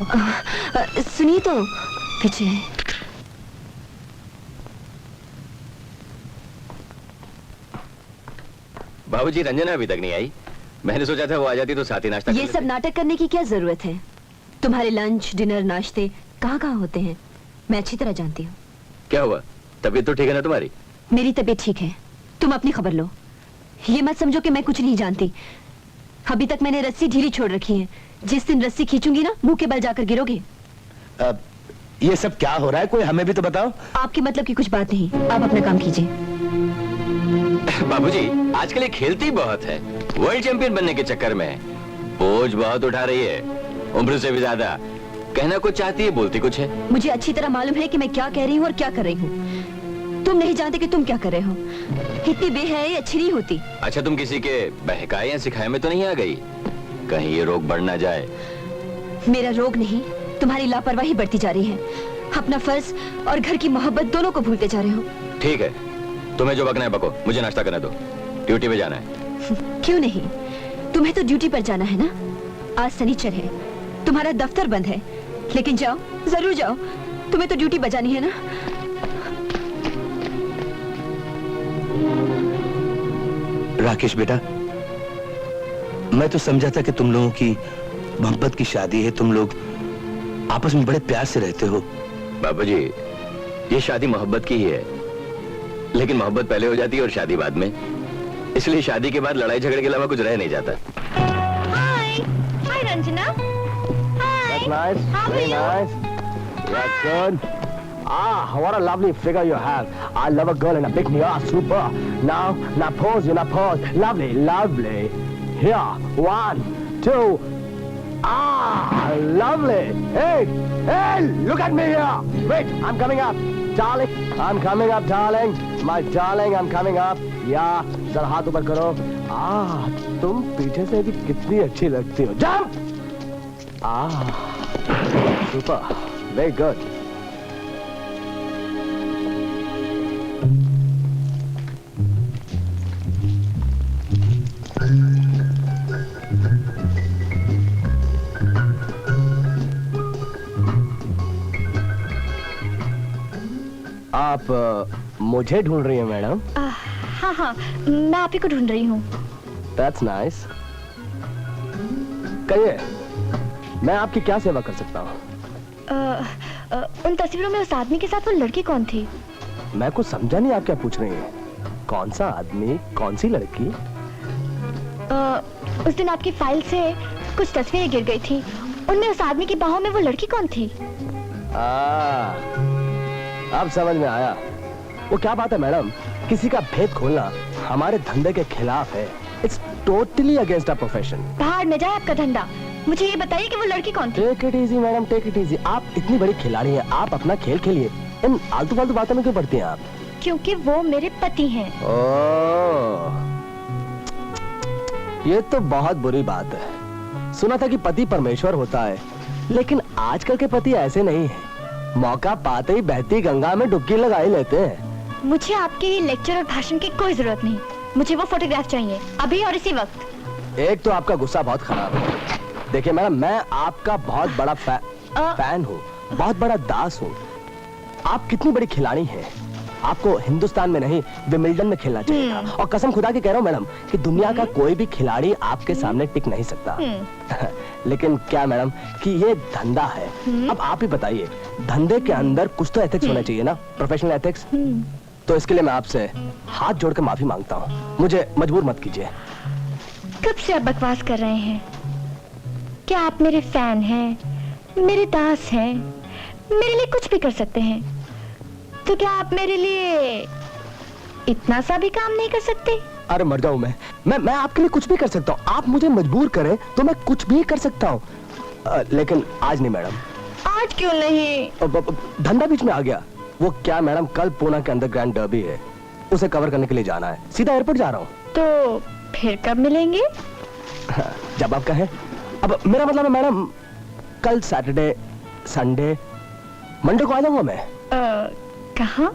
सुनिए तो, विजय। बाबूजी, रंजना अभी तक नहीं आई। मैंने सोचा था वो आ जाती तो साथ ही नाश्ता कर ये लेते। सब नाटक करने की क्या जरूरत है? तुम्हारे लंच डिनर नाश्ते कहाँ कहाँ होते हैं मैं अच्छी तरह जानती हूँ। क्या हुआ, तबीयत तो ठीक है ना तुम्हारी? मेरी तबीयत ठीक है, तुम अपनी खबर लो। ये मत समझो कि मैं कुछ नहीं जानती। अभी तक मैंने रस्सी ढीली छोड़ रखी है। जिस दिन रस्सी खींचूंगी ना, मुंह के बल जाकर गिरोगे। ये सब क्या हो रहा है, कोई हमें भी तो बताओ। आपके मतलब की कुछ बात नहीं, आप अपना काम कीजिए। बाबूजी, आजकल ये खेलती बहुत है, वर्ल्ड चैंपियन बनने के चक्कर में बोझ बहुत उठा रही है, उम्र से भी ज्यादा। कहना कुछ चाहती है, बोलती कुछ है। मुझे अच्छी तरह मालूम है कि मैं क्या कह रही हूँ और क्या कर रही हूँ। तुम नहीं जानते कि तुम क्या कर रहे हो। इतनी बेहयाई अच्छी नहीं होती। अच्छा, तुम किसी के बहकाए या सिखाए में तो नहीं आ गई? कहीं ये रोग बढ़ ना जाए। मेरा रोग नहीं, तुम्हारी लापरवाही बढ़ती जा रही है। अपना फर्ज और घर की मोहब्बत दोनों को भूलते जा रहे हो। ठीक है, तुम्हें जो बकना है बको, मुझे नाश्ता करने दो, ड्यूटी पे जाना है। क्यों नहीं, तुम्हें तो ड्यूटी पर जाना है ना। आज शनिचर है, तुम्हारा दफ्तर बंद है, लेकिन जाओ, जरूर जाओ, तुम्हें तो ड्यूटी बजानी है ना। राकेश बेटा, मैं तो समझा था कि तुम लोगों की मोहब्बत की शादी है, तुम लोग आपस में बड़े प्यार से रहते हो। बाबूजी, ये शादी मोहब्बत की ही है, लेकिन मोहब्बत पहले हो जाती है और शादी बाद में। इसलिए शादी के बाद लड़ाई झगड़े के अलावा कुछ रह नहीं जाता। हाय रंजना। हाय। Nice, How are very you? nice. That's good. Ah, what a lovely figure you have. I love a girl in a bikini. Ah, super. Now pose, pose. Lovely, lovely. Here, 1, 2. Ah, lovely. Hey, look at me here. Wait, I'm coming up. Darling, I'm coming up, darling. My darling, I'm coming up. Yeah, जरा हाथ ऊपर करो. तुम पीछे से भी कितनी अच्छी लगती हो. Jump! Super. Very good. आप मुझे ढूंढ रही हैं मैडम? हाँ हाँ, मैं आप ही को ढूंढ रही हूँ। That's nice. कहिए, मैं आपकी क्या सेवा कर सकता हूँ? उन तस्वीरों में उस आदमी के साथ वो लड़की कौन थी? मैं कुछ समझा नहीं, आप क्या पूछ रही हैं? कौन सा आदमी, कौन सी लड़की? उस दिन आपकी फाइल से कुछ तस्वीरें गिर गई थी, उनमें उस आदमी की बाहों में वो लड़की कौन थी? अब समझ में आया। वो क्या बात है मैडम, किसी का भेद खोलना हमारे धंधे के खिलाफ है। It's totally against our profession. बाहर न जाए आपका धंधा। मुझे ये बताइए कि वो लड़की कौन थी? Take it easy madam, take it easy. आप इतनी बड़ी खिलाड़ी हैं, आप अपना खेल खेलिए। इन आलतू फालतू बातों में क्यों पड़ती हैं आप? क्योंकि वो मेरे पति हैं। ओह, ये तो बहुत बुरी बात है। सुना था कि पति परमेश्वर होता है, लेकिन आजकल के पति ऐसे नहीं हैं। मौका पाते ही बहती गंगा में डुबकी लगा ही लेते हैं। मुझे आपके ये लेक्चर और भाषण की कोई जरूरत नहीं। मुझे वो फोटोग्राफ चाहिए, अभी और इसी वक्त। एक तो आपका गुस्सा बहुत खराब है। देखिए मैडम, मैं आपका बहुत बड़ा फैन हूँ, बहुत बड़ा दास हूँ। आप कितनी बड़ी खिलाड़ी हैं। आपको हिंदुस्तान में नहीं, विमिल्टन में खेलना चाहिए था। और कसम खुदा की कह रहा हूँ मैडम कि दुनिया का कोई भी खिलाड़ी आपके सामने टिक नहीं सकता। लेकिन क्या मैडम कि ये धंधा है। अब आप ही बताइए, धंधे के अंदर कुछ तो एथिक्स होना चाहिए ना, प्रोफेशनल एथिक्स। तो इसके लिए मैं आपसे हाथ जोड़कर माफी मांगता हूँ। मुझे मजबूर मत कीजिए। कब से आप बकवास कर रहे हैं? क्या आप मेरे फैन हैं, मेरे दास हैं, मेरे लिए कुछ भी कर सकते हैं? तो क्या आप मेरे लिए इतना सा भी काम नहीं कर सकते? अरे मर जाऊं मैं आपके लिए कुछ भी कर सकता हूँ। आप मुझे मजबूर करें तो मैं कुछ भी कर सकता हूँ, लेकिन आज नहीं मैडम। आज क्यों नहीं? धंधा बीच में आ गया। वो क्या मैडम, कल पूना के अंदर ग्रैंड डर्बी है, उसे कवर करने के लिए जाना है। सीधा एयरपोर्ट जा रहा हूँ। तो फिर कब मिलेंगे? जब आप कहें। अब मेरा मतलब है मैडम, कल सैटरडे, संडे, मंडे को आ जाऊंगा मैं। कहाँ?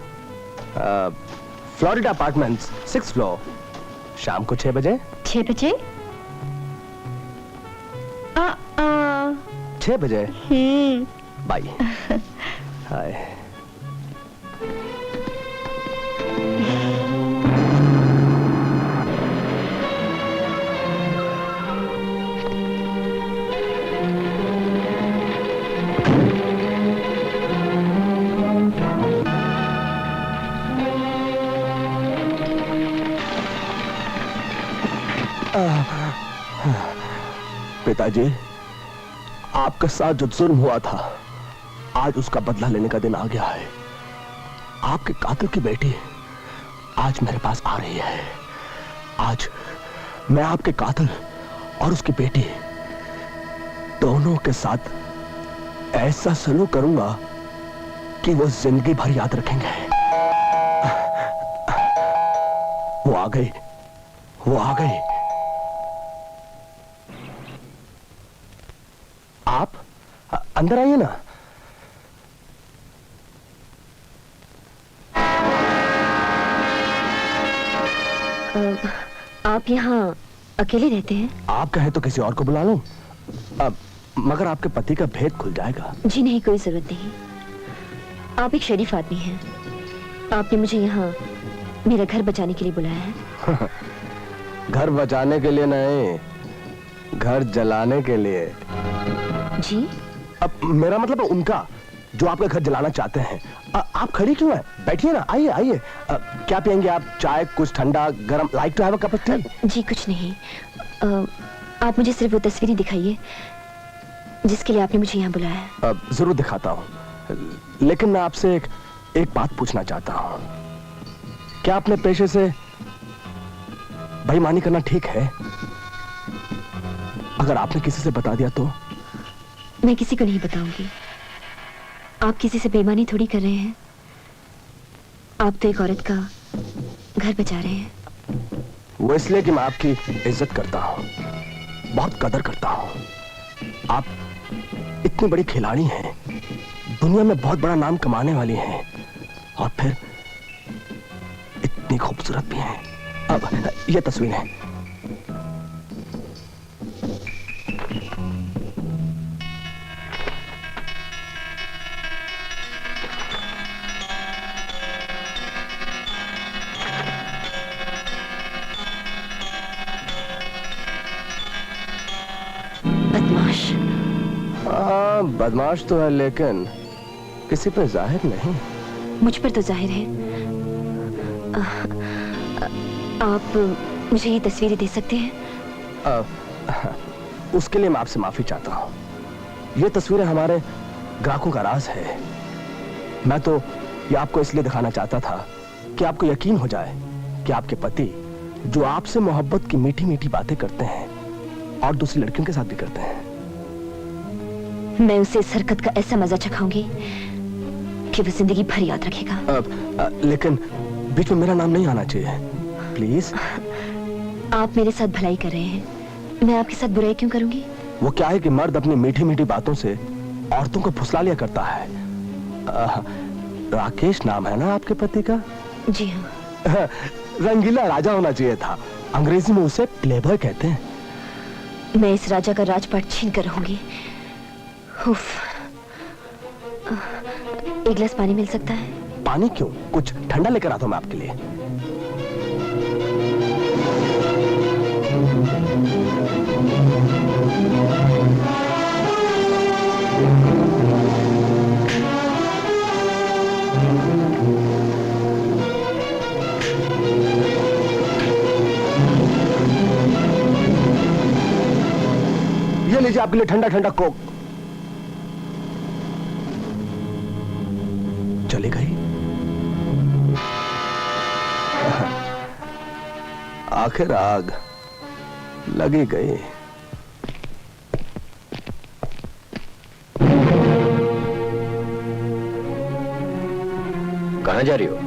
फ्लोरिडा अपार्टमेंट्स, 6th फ्लोर, शाम को 6 बजे। 6 बजे? 6 बजे। बाय। हाय। पिताजी, आपके साथ जो जुर्म हुआ था, आज उसका बदला लेने का दिन आ गया है। आपके कातिल की बेटी आज मेरे पास आ रही है। आज मैं आपके कातिल और उसकी बेटी दोनों के साथ ऐसा सलूक करूंगा कि वो जिंदगी भर याद रखेंगे। वो आ गई, वो आ गई। आप अंदर आइए ना। आप यहाँ अकेले रहते हैं? आप कहें तो किसी और को बुला लूं, मगर आपके पति का भेद खुल जाएगा। जी नहीं, कोई जरूरत नहीं। आप एक शरीफ आदमी हैं। आपने मुझे यहाँ मेरा घर बचाने के लिए बुलाया है। घर बचाने के लिए नहीं, घर जलाने के लिए। जी? अब मेरा मतलब है उनका, जो आपका घर जलाना चाहते हैं। आप खड़ी क्यों हैं? बैठिए ना, आइए आइए। क्या पियेंगे आप? चाय, कुछ ठंडा गरम? Like to have a cup of tea? जी कुछ नहीं। आप मुझे सिर्फ वो तस्वीरें दिखाइए जिसके लिए आपने मुझे यहाँ बुलाया है। जरूर दिखाता हूँ, लेकिन मैं आपसे एक बात पूछना चाहता हूँ। क्या अपने पेशे से बेईमानी करना ठीक है? अगर आपने किसी से बता दिया तो? मैं किसी को नहीं बताऊंगी। आप किसी से बेईमानी थोड़ी कर रहे हैं। आप तो एक औरत का घर बचा रहे हैं। वो इसलिए कि मैं आपकी इज्जत करता हूँ, बहुत कदर करता हूँ। आप इतनी बड़ी खिलाड़ी हैं, दुनिया में बहुत बड़ा नाम कमाने वाली हैं, और फिर इतनी खूबसूरत भी हैं। अब ये तस्वीर है। बदमाश तो है, लेकिन किसी पर जाहिर नहीं। मुझ पर तो जाहिर है। आप मुझे ये तस्वीरें दे सकते हैं? उसके लिए मैं आपसे माफी चाहता हूँ। ये तस्वीरें हमारे ग्राहकों का राज है। मैं तो ये आपको इसलिए दिखाना चाहता था कि आपको यकीन हो जाए कि आपके पति, जो आपसे मोहब्बत की मीठी मीठी बातें करते हैं और दूसरी लड़कियों के साथ भी करते हैं, मैं उसे इस हरकत का ऐसा मजा चखाऊंगी कि वो जिंदगी भर याद रखेगा। लेकिन बीच में मेरा नाम नहीं आना चाहिए, प्लीज। आप मेरे साथ भलाई कर रहे हैं, मैं आपके साथ बुराई क्यों करूंगी? वो क्या है कि मर्द अपनी मीठी मीठी बातों से औरतों को फुसला लिया करता है। राकेश नाम है ना आपके पति का? जी हाँ। रंगीला राजा होना चाहिए था, अंग्रेजी में उसे प्लेबॉय कहते हैं। मैं इस राजा का राजपाट छीन कर रहूंगी। उफ। एक गिलास पानी मिल सकता है? पानी क्यों, कुछ ठंडा लेकर आता हूं मैं आपके लिए। ये लीजिए आपके लिए ठंडा ठंडा कोक। चली गई। आखिर आग लगी गई। कहां जा रही हो?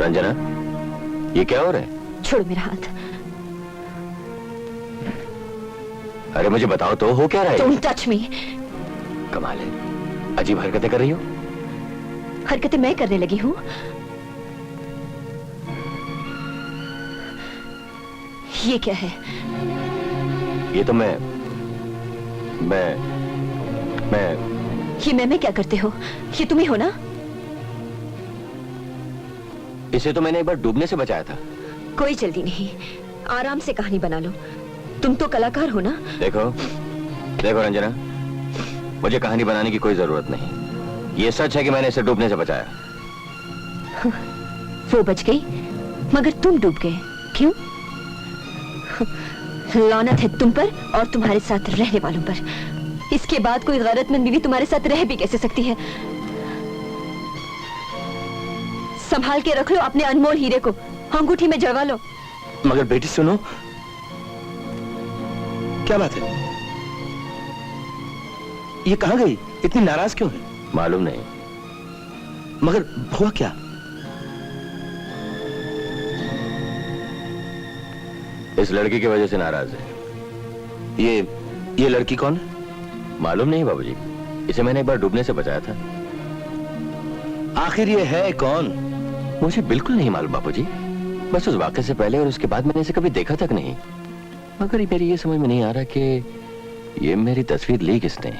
रंजना, ये क्या हो रहा है? छोड़ो मेरा हाथ। अरे मुझे बताओ तो, हो क्या रहा है? Don't touch me। कमाल है, अजीब हरकतें कर रही हो। हरकतें मैं करने लगी हूँ? ये क्या है? ये तो मैं ये मैं क्या करते हो? ये तुम ही हो ना? इसे तो मैंने एक बार डूबने से बचाया था। कोई जल्दी नहीं, आराम से कहानी बना लो। तुम तो कलाकार हो ना? देखो रंजना, मुझे कहानी बनाने की कोई जरूरत नहीं। ये सच है कि मैंने इसे डूबने से बचाया। वो बच गई, मगर तुम डूब गए। क्यों? लानत है तुम पर और तुम्हारे साथ रहने वालों पर। इसके बाद कोई गैरतमंद बीवी तुम्हारे साथ रह भी कैसे सकती है? संभाल के रख लो अपने अनमोल हीरे को, अंगूठी में जड़वा लो। मगर बेटी सुनो, क्या बात है? ये कहाँ गई? इतनी नाराज क्यों है? मालूम नहीं। मगर हुआ क्या? इस लड़की की वजह से नाराज है। ये लड़की कौन है? मालूम नहीं बाबूजी, इसे मैंने एक बार डूबने से बचाया था। आखिर ये है कौन? मुझे बिल्कुल नहीं मालूम बाबूजी, बस उस वाक़े से पहले और उसके बाद मैंने इसे कभी देखा तक नहीं। मगर मेरी ये समझ में नहीं आ रहा कि ये मेरी तस्वीर ली किसने,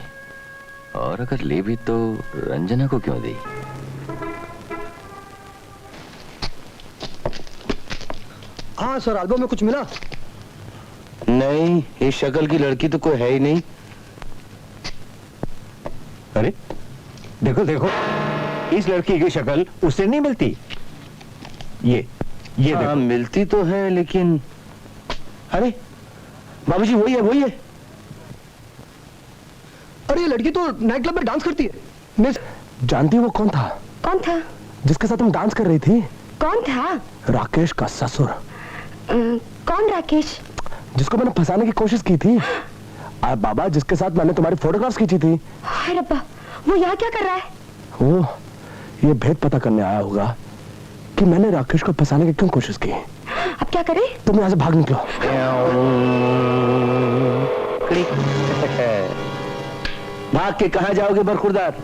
और अगर ली भी तो रंजना को क्यों दी? हाँ सर, एल्बम में कुछ मिला? नहीं, ये शक्ल की लड़की तो कोई है ही नहीं। अरे देखो देखो, इस लड़की की शक्ल उससे नहीं मिलती। ये हाँ, मिलती तो है लेकिन अरे बाबूजी वही है। अरे ये लड़की तो नाइट क्लब में डांस करती है। मिस जानती वो कौन था? कौन था? जिसके साथ तुम डांस कर रही थी? कौन था? राकेश का ससुर। कौन राकेश? जिसको मैंने फंसाने की कोशिश की थी। बाबा, जिसके साथ मैंने तुम्हारी फोटोग्राफ्स खींची थी। हाय रब्बा, वो यहाँ क्या कर रहा है? वो ये भेद पता करने आया होगा कि मैंने राकेश को फंसाने की क्यों कोशिश की। अब क्या करें? तुम यहाँ से भाग निकलो। भाग के कहां जाओगे बरखुरदार?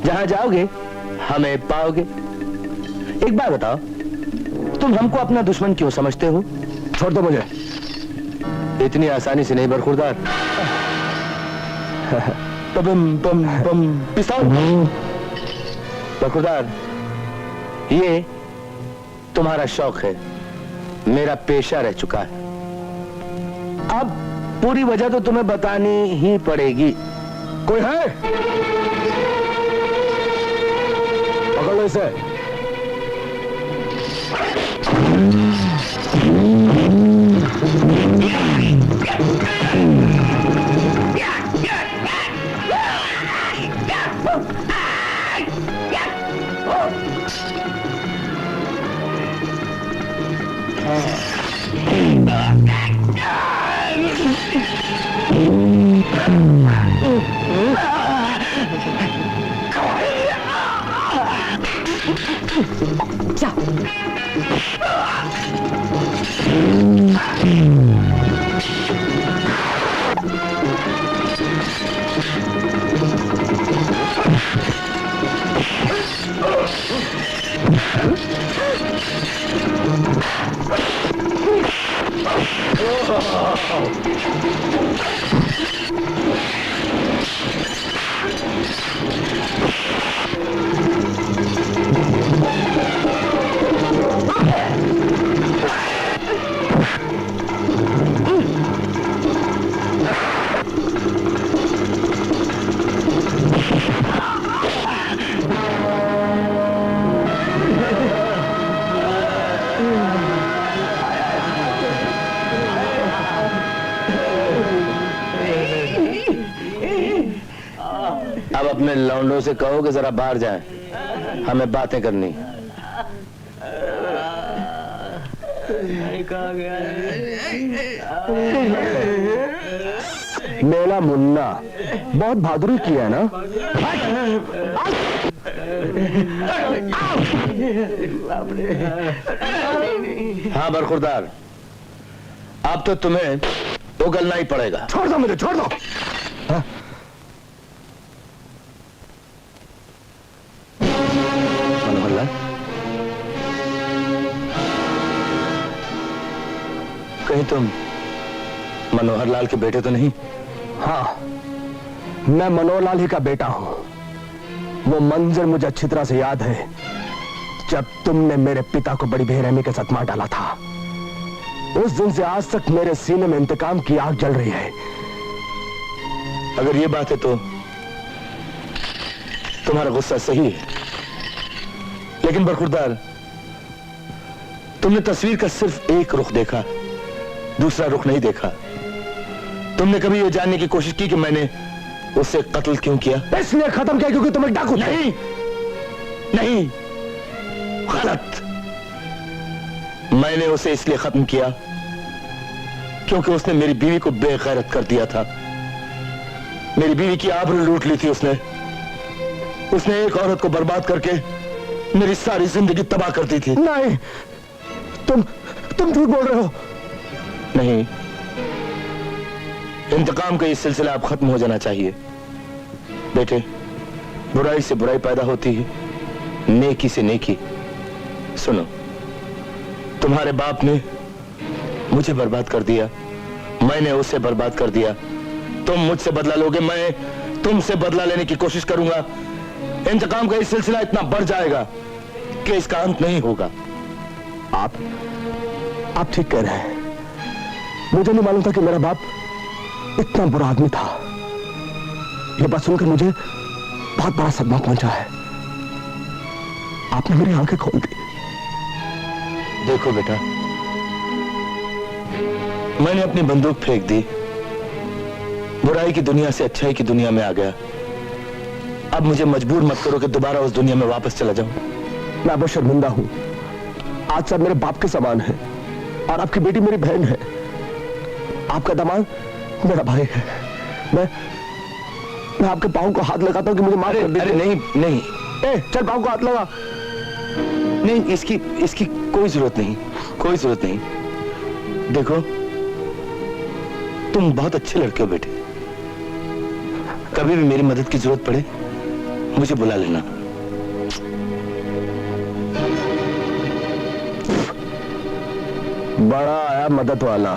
जहां जाओगे हमें पाओगे। एक बात बताओ, तुम हमको अपना दुश्मन क्यों समझते हो? छोड़ दो मुझे। इतनी आसानी से नहीं बरखुरदार। पिस्तौल। बरखुरदार, ये तुम्हारा शौक है, मेरा पेशा रह चुका है। अब पूरी वजह तो तुम्हें बतानी ही पड़ेगी। कोई है? पकड़ लो इसे। अब अपने लौंडों से कहो कि जरा बाहर जाएं, हमें बातें करनी। मेरा मुन्ना बहुत बहादुरी किया है ना? हाँ बरखुरदार, अब तो तुम्हें उगलना ही पड़ेगा। छोड़ दो मुझे, छोड़ दो। हाँ? कहीं तुम मनोहर लाल के बेटे तो नहीं? हाँ, मैं मनोहर लाल ही का बेटा हूं। वो मंजर मुझे अच्छी तरह से याद है जब तुमने मेरे पिता को बड़ी बेरहमी के साथ मार डाला था। उस दिन से आज तक मेरे सीने में इंतकाम की आग जल रही है। अगर ये बात है तो तुम्हारा गुस्सा सही है, लेकिन बरखुरदार तुमने तस्वीर का सिर्फ एक रुख देखा, दूसरा रुख नहीं देखा। तुमने कभी ये जानने की कोशिश की कि मैंने उसे कत्ल क्यों किया? इसलिए खत्म किया क्योंकि तुम एक डाकू थे। नहीं, नहीं, गलत। मैंने उसे इसलिए खत्म किया क्योंकि उसने मेरी बीवी को बेगैरत कर दिया था। मेरी बीवी की आबरू लूट ली थी उसने। उसने एक औरत को बर्बाद करके मेरी सारी जिंदगी तबाह कर दी थी। नहीं, तुम झूठ बोल रहे हो। नहीं, इंतकाम का ये सिलसिला अब खत्म हो जाना चाहिए। बेटे, बुराई से बुराई पैदा होती है, नेकी से नेकी। सुनो, तुम्हारे बाप ने मुझे बर्बाद कर दिया, मैंने उसे बर्बाद कर दिया। तुम मुझसे बदला लोगे, मैं तुमसे बदला लेने की कोशिश करूंगा। इंतकाम का ये सिलसिला इतना बढ़ जाएगा कि इसका अंत नहीं होगा। आप ठीक कह रहे हैं। मुझे नहीं मालूम था कि मेरा बाप इतना बुरा आदमी था। यह बात सुनकर मुझे बहुत बड़ा सदमा पहुंचा है। आपने मेरी आंखें खोल दी। देखो बेटा, मैंने अपनी बंदूक फेंक दी, बुराई की दुनिया से अच्छाई की दुनिया में आ गया। अब मुझे मजबूर मत करो कि दोबारा उस दुनिया में वापस चला जाऊं। मैं बहुत शर्मिंदा हूं। आज सब मेरे बाप के समान है और आपकी बेटी मेरी बहन है। आपका दामाद मेरा भाई है। मैं आपके पाँव को हाथ लगाता हूं कि मुझे माफ कर दीजिए। अरे नहीं, नहीं, चल पाँव को हाथ लगा। नहीं, इसकी कोई जरूरत नहीं, कोई जरूरत नहीं। देखो, तुम बहुत अच्छे लड़के हो बेटे। कभी भी मेरी मदद की जरूरत पड़े मुझे बुला लेना। बड़ा आया मदद वाला।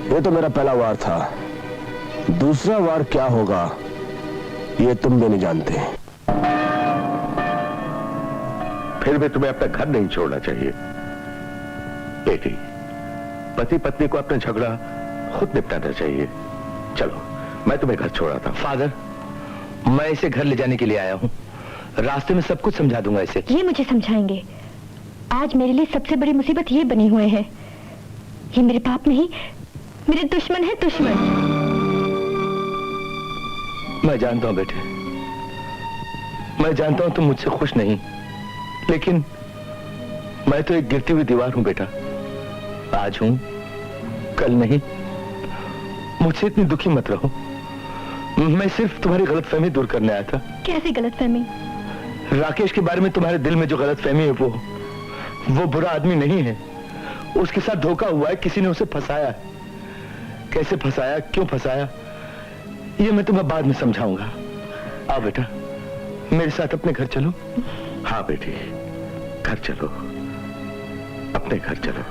ये तो मेरा पहला वार था। दूसरा वार क्या होगा ये तुम भी नहीं जानते। फिर भी तुम्हें अपना घर नहीं छोड़ना चाहिए बेटी। पति पत्नी को अपना झगड़ा खुद निपटाना चाहिए। चलो, मैं तुम्हें घर छोड़ाता हूं। फादर, मैं इसे घर ले जाने के लिए आया हूं। रास्ते में सब कुछ समझा दूंगा इसे। ये मुझे समझाएंगे? आज मेरे लिए सबसे बड़ी मुसीबत ये बनी हुए है। ये मेरे बाप नहीं, मेरे दुश्मन है, दुश्मन। मैं जानता हूं बेटे, मैं जानता हूं तुम मुझसे खुश नहीं, लेकिन मैं तो एक गिरती हुई दीवार हूं बेटा। आज हूं, कल नहीं। मुझसे इतनी दुखी मत रहो। मैं सिर्फ तुम्हारी गलतफहमी दूर करने आया था। कैसी गलतफहमी? राकेश के बारे में तुम्हारे दिल में जो गलतफहमी है वो बुरा आदमी नहीं है। उसके साथ धोखा हुआ है, किसी ने उसे फंसाया है। कैसे फंसाया, क्यों फंसाया, ये मैं तुम्हें बाद में समझाऊंगा। आओ बेटा, मेरे साथ अपने घर चलो। हाँ बेटी, घर चलो, अपने घर चलो।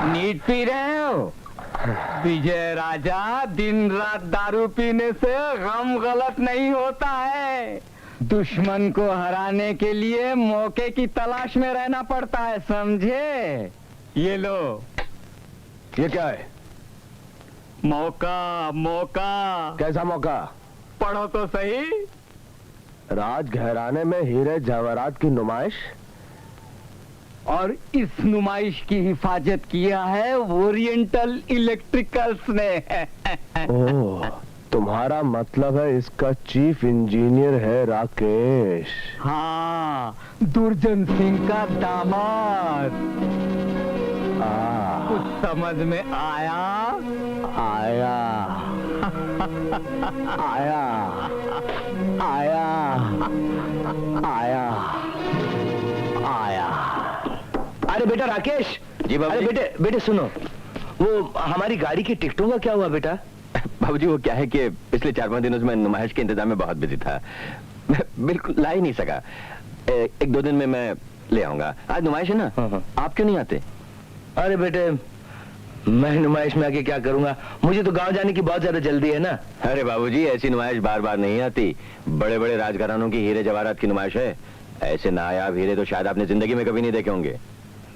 नीट पी रहे हो विजय राजा? दिन रात दारू पीने से गम गलत नहीं होता है। दुश्मन को हराने के लिए मौके की तलाश में रहना पड़ता है, समझे? ये लो। ये क्या है? मौका। मौका कैसा मौका? पढ़ो तो सही। राज घराने में हीरे जवाहरात की नुमाइश, और इस नुमाइश की हिफाजत किया है ओरिएंटल इलेक्ट्रिकल्स ने। ओह, तुम्हारा मतलब है इसका चीफ इंजीनियर है राकेश? हाँ, दुर्जन सिंह का दामाद। कुछ समझ में आया? आया आया आया आया आया। अरे बेटा राकेश। जी बाबूजी। अरे बेटे सुनो, वो हमारी गाड़ी की टिकटों का क्या हुआ बेटा? बाबूजी, वो क्या है कि पिछले 4-5 दिनों से मैं नुमाइश के इंतजाम में बहुत बिजी था। मैं बिल्कुल ला ही नहीं सका। 1-2 दिन में मैं ले आऊंगा। आज नुमाइश है ना? हाँ। आप क्यों नहीं आते? अरे बेटे, मैं नुमाइश में आके क्या करूंगा? मुझे तो गांव जाने की बहुत ज्यादा जल्दी है ना। अरे बाबूजी, ऐसी नुमाइश बार बार नहीं आती। बड़े बड़े राजघरानों की हीरे जवाहरात की नुमाइश है। ऐसे नायाब हीरे तो शायद आपने जिंदगी में कभी नहीं देखे होंगे।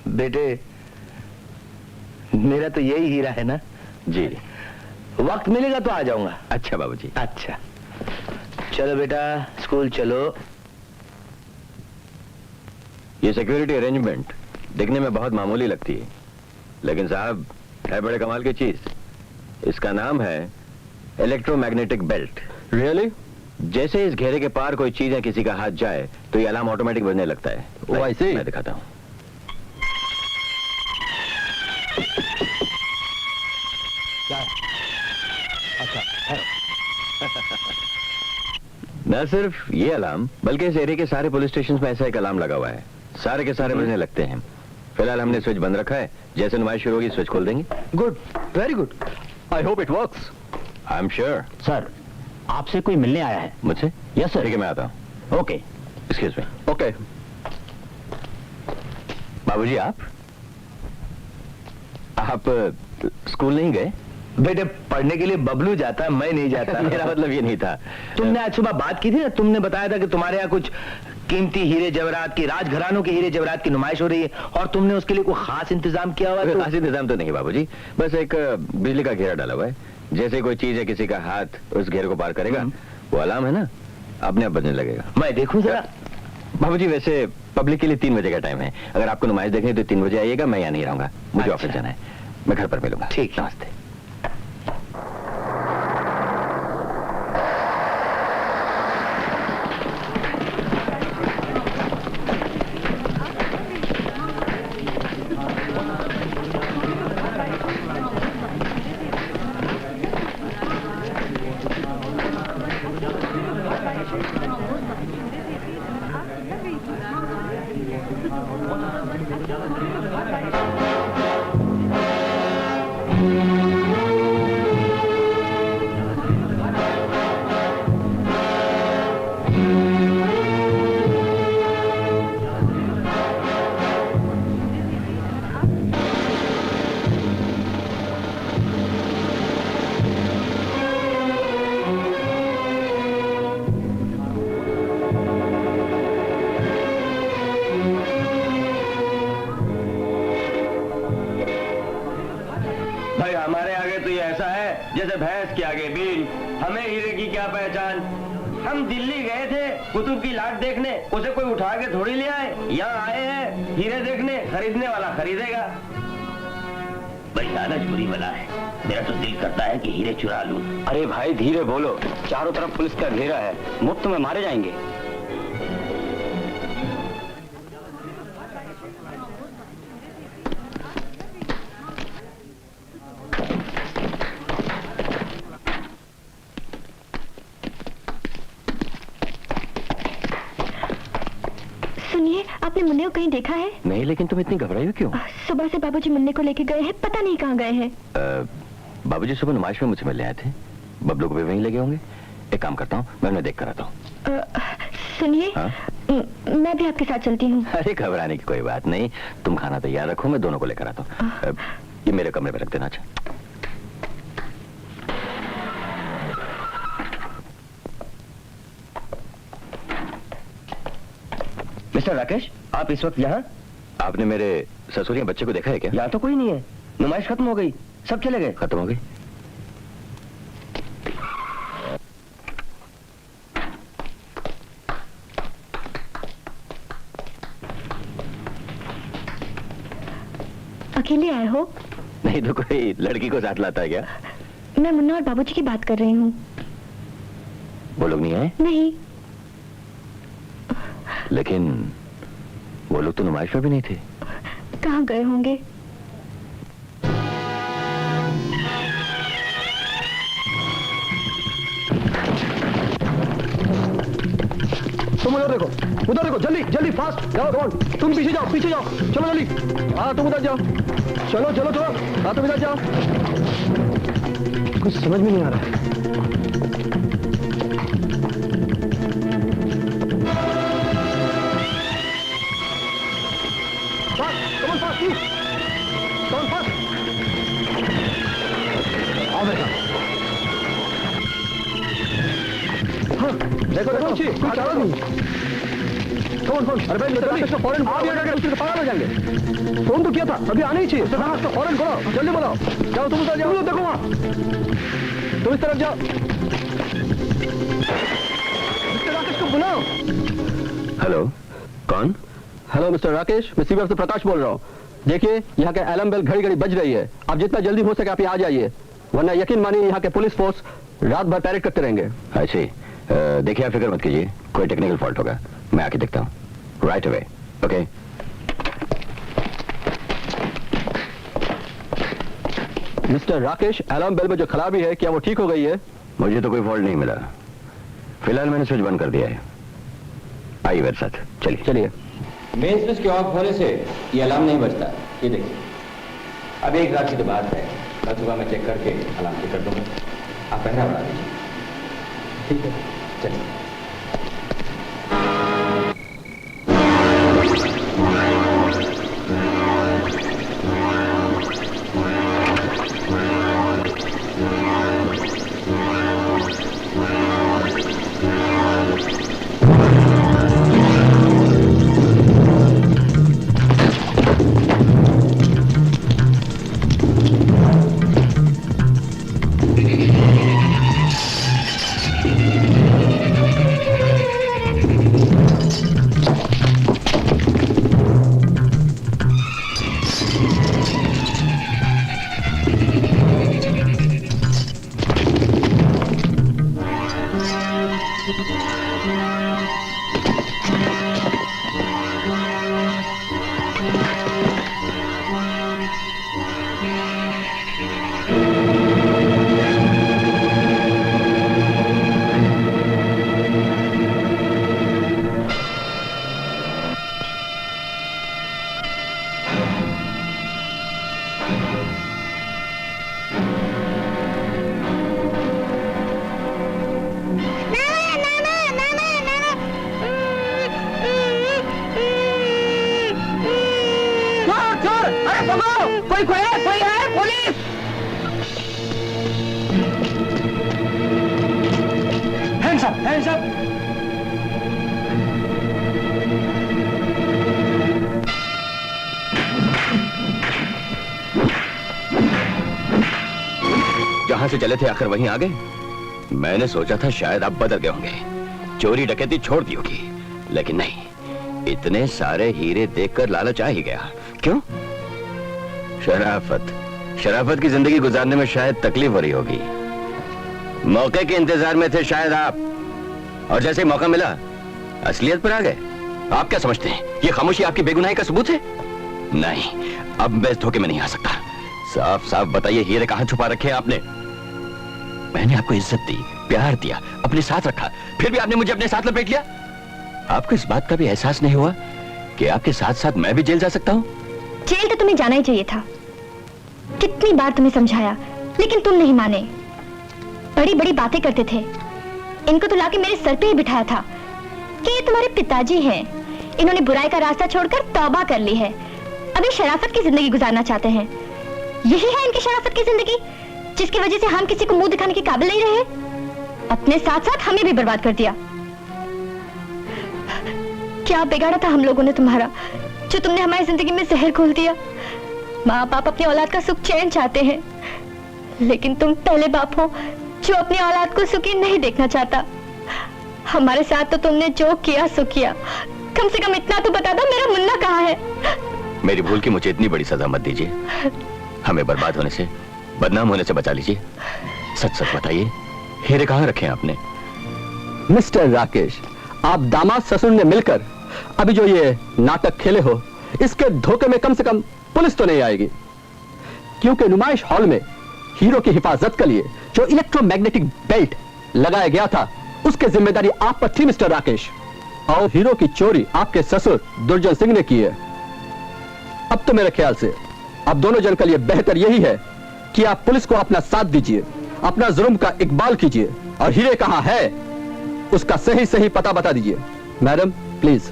बेटे, मेरा तो यही हीरा है ना जी। वक्त मिलेगा तो आ जाऊंगा। अच्छा बाबूजी। अच्छा चलो बेटा स्कूल चलो। ये सिक्योरिटी अरेंजमेंट दिखने में बहुत मामूली लगती है, लेकिन साहब है बड़े कमाल की चीज। इसका नाम है इलेक्ट्रोमैग्नेटिक बेल्ट। रियली? जैसे इस घेरे के पार कोई चीज या किसी का हाथ जाए तो ये अलार्म ऑटोमेटिक बजने लगता है। Oh, I see. मैं दिखाता हूं। न सिर्फ ये अलार्म बल्कि इस एरिया के सारे पुलिस स्टेशन में ऐसा एक अलार्म लगा हुआ है, सारे के सारे बजने लगते हैं। फिलहाल हमने स्विच बंद रखा है, जैसे नुमाइश शुरू होगी स्विच खोल देंगे। Good, very good. I hope it works. I am sure. Sir, आपसे कोई मिलने आया है। मुझसे? Yes sir. ठीक है, मैं आता हूँ। ओके। Excuse me. ओके। बाबूजी आप स्कूल नहीं गए? बेटे पढ़ने के लिए बबलू जाता है, मैं नहीं जाता। मेरा मतलब ये नहीं था। तुमने आज सुबह बात की थी ना, तुमने बताया था कि तुम्हारे यहाँ कुछ कीमती हीरे जवाहरात की, राजघरानों के हीरे जवाहरात की नुमाइश हो रही है और तुमने उसके लिए कोई खास इंतजाम किया हुआ? खास इंतजाम तो नहीं बाबूजी, बस एक बिजली का घेरा डाला हुआ है। जैसे कोई चीज है किसी का हाथ उस घेरे को पार करेगा, वो अलार्म है ना, अपने आप बजने लगेगा। मैं देखूं जरा। बाबूजी वैसे पब्लिक के लिए 3 बजे का टाइम है, अगर आपको नुमाइश देखनी तो 3 बजे आइएगा। मैं यहाँ नहीं रहूंगा, मुझे ऑफिस जाना है। मैं घर पर मिलूंगा। ठीक। नमस्ते। भाई हमारे आगे तो ये ऐसा है जैसे भैंस के आगे बीन। हमें हीरे की क्या पहचान। हम दिल्ली गए थे कुतुब की लाट देखने, उसे कोई उठा के थोड़ी ले आए। यहाँ आए हैं हीरे देखने, खरीदने वाला खरीदेगा। भाई लालच बुरी बला है, मेरा तो दिल करता है कि हीरे चुरा लूं। अरे भाई धीरे बोलो, चारों तरफ पुलिस का घेरा है, मुफ्त में मारे जाएंगे। सुनिए, आपने मुन्ने को कहीं देखा है? नहीं, लेकिन तुम इतनी घबराई हो क्यों? सुबह से बाबूजी मुन्ने को लेके गए हैं, पता नहीं कहाँ गए हैं। बाबूजी सुबह नुमाइश में मुझसे मिलने आए थे, बबलू को भी वहीं लगे होंगे। एक काम करता हूँ, मैं उन्हें देख कर आता हूँ। सुनिए, मैं भी आपके साथ चलती हूँ। अरे घबराने की कोई बात नहीं, तुम खाना तैयार रखो, मैं दोनों को लेकर आता हूँ। ये मेरे कमरे में रख देना। अच्छा मिस्टर राकेश, आप इस वक्त यहाँ? आपने मेरे ससुर या बच्चे को देखा है क्या? यहाँ तो कोई नहीं है, नुमाइश खत्म हो गई, सब चले गए। खत्म हो गई? अकेले आए हो? नहीं तो कोई लड़की को साथ लाता है क्या? मैं मुन्ना और बाबूजी की बात कर रही हूँ। वो लोग नहीं आए? नहीं। लेकिन वो लोग तो नुमाइश में भी नहीं थे। कहाँ गए होंगे? तुम उधर देखो, जल्दी जल्दी फास्ट जाओ। कौन? तुम पीछे जाओ, पीछे जाओ, चलो जल्दी। हाँ तुम उधर जाओ, चलो चलो चलो। हाँ तुम इधर जाओ। कुछ समझ में नहीं आ रहा है। देखो देखो, कोई चारा नहीं। Phone phone. अरे भाई मिस्टर राकेश को फौरन आप यहाँ जाके उसके पागल हो जाएंगे। फोन तो किया था, अभी आना ही चाहिए। मिस्टर राकेश को फौरन बुलाओ, जल्दी बुलाओ। जाओ तुम उधर जाओ, देखो वहाँ, तुम इस तरफ जाओ। मिस्टर राकेश को बुलाओ। हेलो, कौन? हेलो मिस्टर राकेश, मैं सीबीआई से प्रकाश बोल रहा हूँ। देखिए यहाँ के अलार्म बेल घड़ी घड़ी बज रही है, आप जितना जल्दी हो सके आप यहाँ आ जाइए, वरना यकीन मानिए यहाँ के पुलिस फोर्स रात भर पैरेड करते रहेंगे। अच्छी, देखिए आप फिक्र मत कीजिए, कोई टेक्निकल फॉल्ट होगा मैं आके देखता हूँ right away. Okay. Mister Rakesh, alarm bell में जो खराबी है क्या वो ठीक हो गई है? मुझे तो कोई फॉल्ट नहीं मिला, फिलहाल मैंने स्विच बंद कर दिया है। आइए मेरे साथ, चलिए चलिए। मेन स्विच के ऑफ होने से ये अलार्म नहीं बजता। ये देखिए, अब एक रात की तो बात है, कल सुबह मैं चेक करके अलार्म ठीक कर दूंगा। आप पहरा बना दीजिए। ठीक है, चलिए। जहां से चले थे आखिर वहीं आ गए। मैंने सोचा था शायद आप बदल गए होंगे, चोरी डकैती छोड़ दी होगी, लेकिन नहीं, इतने सारे हीरे देखकर लालच आ ही गया। क्यों? शराफत, शराफत की जिंदगी गुजारने में शायद तकलीफ हो रही होगी। मौके के इंतजार में थे शायद आप, और जैसे ही मौका मिला असलियत पर आ गए। आप क्या समझते हैं ये खामोशी आपकी बेगुनाही का सबूत है? नहीं, अब मैं इस धोखे में नहीं आ सकता। साफ साफ बताइए हीरे कहां छुपा रखे हैं आपने? मैंने आपको इज्जत दी, प्यार दिया, अपने साथ रखा, फिर भी आपने मुझे अपने साथ लपेट लिया। आपको इस बात का भी एहसास नहीं हुआ कि आपके साथ साथ मैं भी जेल जा सकता हूं? जेल तो तुम्हें जाना ही चाहिए था। कितनी बार तुम्हें समझाया, लेकिन तुम नहीं माने। बड़ी बड़ी बातें करते थे। इनको तो लाके मेरे सर पे ही बिठाया था कि ये तुम्हारे पिताजी हैं। इन्होंने बुराई का रास्ता छोड़कर तौबा कर ली है, अभी शराफत की जिंदगी गुजारना चाहते हैं। यही है इनकी शराफत की जिंदगी, जिसकी वजह से हम किसी को मुंह दिखाने के काबिल नहीं रहे। अपने साथ साथ हमें भी बर्बाद कर दिया। क्या बिगाड़ा था हम लोगों ने तुम्हारा, जो तुमने हमारी जिंदगी में जहर घोल दिया। माँ बाप अपनी औलाद का सुख चैन चाहते हैं, लेकिन तुम पहले बाप हो जो अपनी औलाद को सुखी नहीं देखना चाहता। हमारे साथ तो तुमने जो किया सो किया, कम से कम इतना तो बता दो मेरा मुन्ना कहाँ है। मेरी भूल की मुझे इतनी बड़ी सजा मत दीजिए, हमें बर्बाद होने से, बदनाम होने से बचा लीजिए। सच सच बताइए, हीरे कहाँ रखे हैं आपने? मिस्टर राकेश, आप दामाद ससुर ने मिलकर अभी जो ये नाटक खेले हो, इसके धोखे में कम से कम पुलिस तो नहीं आएगी, क्योंकि नुमाइश हॉल में हीरो की हिफाजत के लिए जो इलेक्ट्रोमैग्नेटिक बेल्ट लगाया गया था, उसकी जिम्मेदारी आप पर थी मिस्टर राकेश। और हीरो की चोरी आपके ससुर दुर्जन सिंह ने की है। अब तो मेरे ख्याल से अब दोनों जन के लिए बेहतर यही है कि आप पुलिस को अपना साथ दीजिए, अपना जुर्म का इकबाल कीजिए, और हीरे कहां है उसका सही सही पता बता दीजिए। Madam please.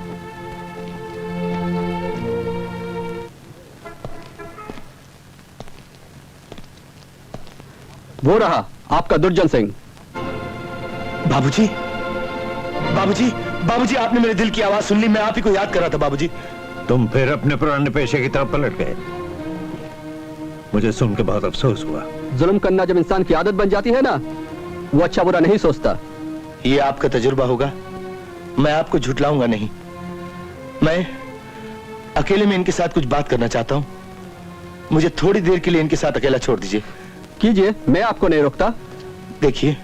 वो रहा आपका दुर्जन सिंह। बाबूजी, बाबूजी, बाबूजी, आपने मेरे दिल की आवाज सुन ली। मैं आप ही को याद कर रहा था बाबूजी। तुम फिर अपने पुराने पेशे की तरफ पलट गए। मुझे सुन के बहुत अफसोस हुआ। जुल्म करना जब इंसान की आदत बन जाती है ना, वो अच्छा बुरा नहीं सोचता। ये आपका तजुर्बा होगा, मैं आपको झुठलाऊंगा नहीं। मैं अकेले में इनके साथ कुछ बात करना चाहता हूं। मुझे थोड़ी देर के लिए इनके साथ अकेला छोड़ दीजिए। कीजिए, मैं आपको नहीं रोकता। देखिए,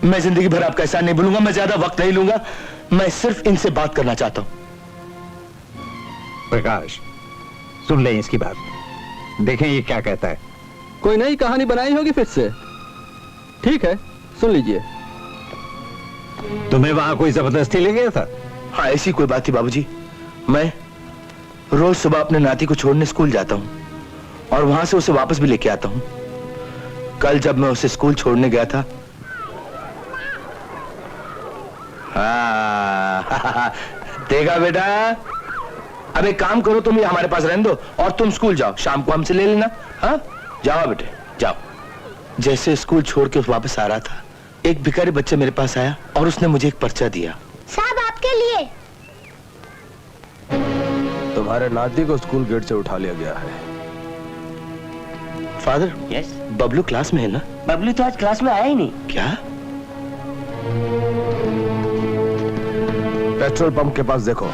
मैं जिंदगी भर आपका एहसान नहीं भूलूंगा। मैं ज्यादा वक्त नहीं लूंगा। मैं सिर्फ इनसे बात करना चाहता हूं। प्रकाश, सुन लें इसकी बात, देखें ये क्या कहता है। कोई नई कहानी बनाई होगी फिर से। ठीक है, सुन लीजिए। तुम्हें वहां कोई जबरदस्ती ले गया था? हाँ, ऐसी कोई बात थी बाबूजी। मैं रोज सुबह अपने नाती को छोड़ने स्कूल जाता हूं और वहां से उसे वापस भी लेके आता हूं। कल जब मैं उसे स्कूल छोड़ने गया था, देखा बेटा, अब एक काम करो, तुम ये हमारे पास रहने दो और तुम स्कूल जाओ। शाम को हमसे ले लेना। हाँ, जाओ बेटे, जाओ। जैसे स्कूल छोड़ के वापस आ रहा था, एक भिखारी बच्चा मेरे पास आया और उसने मुझे एक पर्चा दिया। साहब, आपके लिए। तुम्हारे नाती को स्कूल गेट से उठा लिया गया है। Father, yes. बबलू क्लास में है ना? बबलू तो आज क्लास में आया ही नहीं। क्या? पेट्रोल पंप के पास देखो।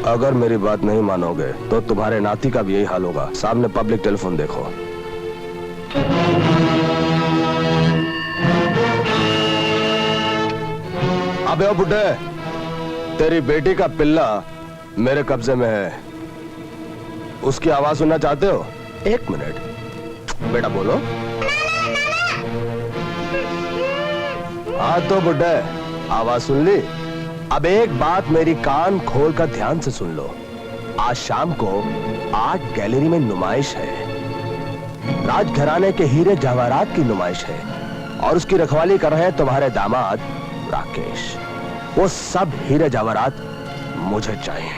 अगर मेरी बात नहीं मानोगे तो तुम्हारे नाती का भी यही हाल होगा। सामने पब्लिक टेलीफोन देखो। अबे ओ बुड्ढे, तेरी बेटी का पिल्ला मेरे कब्जे में है। उसकी आवाज सुनना चाहते हो? एक मिनट बेटा, बोलो। हाँ तो बुड्ढे, आवाज सुन ली? अब एक बात मेरी कान खोल कर ध्यान से सुन लो। आज शाम को आर्ट गैलरी में नुमाइश है। राजघराने के हीरे जवाहरात की नुमाइश है और उसकी रखवाली कर रहे हैं तुम्हारे दामाद राकेश। वो सब हीरे जवाहरात मुझे चाहिए।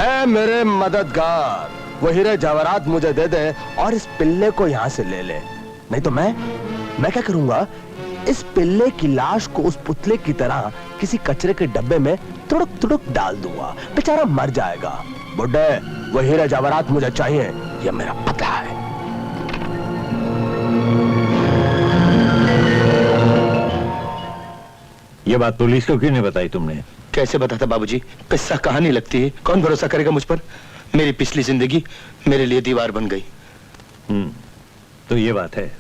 ए मेरे मददगार, वो हीरे जवाहरात मुझे दे दे और इस पिल्ले को यहां से ले ले। नहीं तो मैं क्या करूंगा? इस पिल्ले की लाश को उस पुतले की तरह किसी कचरे के डब्बे में तुड़ुक तुड़ुक डाल दूंगा। बेचारा मर जाएगा। बुड्ढे, वो हीरे जवाहरात मुझे चाहिए, ये मेरा पता है। ये बात पुलिस को क्यों नहीं बताई तुमने? कैसे बताता बाबूजी? किस्सा कहानी लगती है, कौन भरोसा करेगा मुझ पर? मेरी पिछली जिंदगी मेरे लिए दीवार बन गई। तो ये बात है।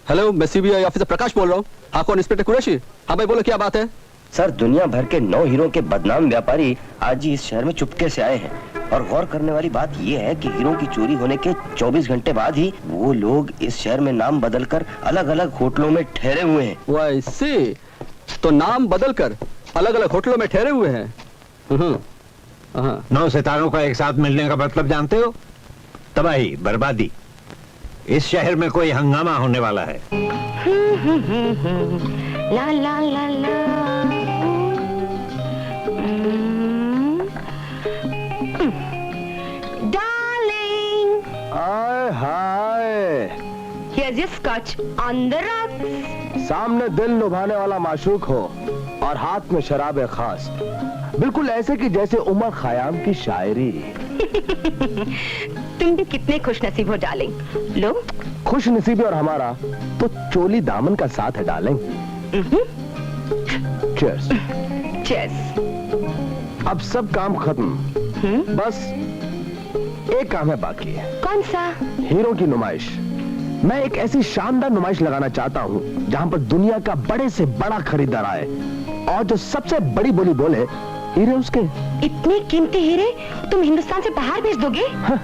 हेलो, मैं सीबीआई ऑफिसर प्रकाश बोल रहा हूँ। हाँ, कौन? इंस्पेक्टर कुरैशी? हाँ भाई, बोलो क्या बात है? सर, दुनिया भर के 9 हीरो के बदनाम व्यापारी आज ही इस शहर में चुपके से आए हैं और गौर करने वाली बात यह है कि हीरो की चोरी होने के 24 घंटे बाद ही वो लोग इस शहर में नाम बदलकर अलग अलग होटलों में ठहरे हुए हैं। वैसे तो नाम बदलकर अलग अलग होटलों में ठहरे हुए हैं। 9 सितारों का एक साथ मिलने का मतलब जानते हो? तबाही, बर्बादी। इस शहर में कोई हंगामा होने वाला है। ला ला ला ला। Darling, hi hi, here's your scotch on the rocks. सामने दिल लुभाने वाला माशूक हो और हाथ में शराब खास, बिल्कुल ऐसे कि जैसे उमर खयाम की शायरी। तुम भी कितने खुश नसीब हो डार्लिंग। लो। खुश नसीबी और हमारा तो चोली दामन का साथ है डार्लिंग। चीयर्स। चीयर्स। अब सब काम खत्म, बस एक काम है बाकी। कौन सा? हीरो की नुमाइश। मैं एक ऐसी शानदार नुमाइश लगाना चाहता हूँ जहाँ पर दुनिया का बड़े से बड़ा खरीदार आए और जो सबसे बड़ी बोली बोले हीरे उसके। इतने कीमती हीरे तुम हिंदुस्तान से बाहर भेज दोगे? हाँ।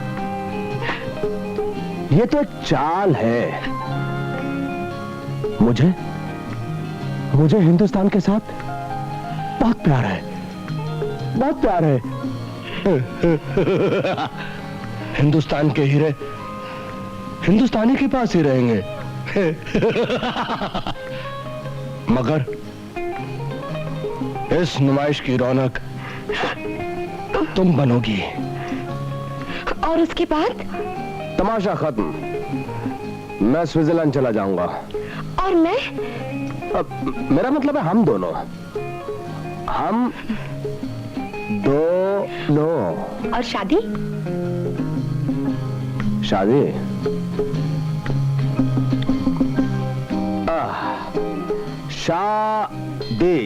ये तो एक चाल है। मुझे हिंदुस्तान के साथ बहुत प्यार है, बहुत प्यार है। हिंदुस्तान के हीरे हिंदुस्तानी के पास ही रहेंगे। मगर इस नुमाइश की रौनक तुम बनोगी। और उसके बाद? तमाशा खत्म, मैं स्विट्जरलैंड चला जाऊंगा। और मैं? मेरा मतलब है हम दोनों। हम दोनों। और शादी? शादी? शादी।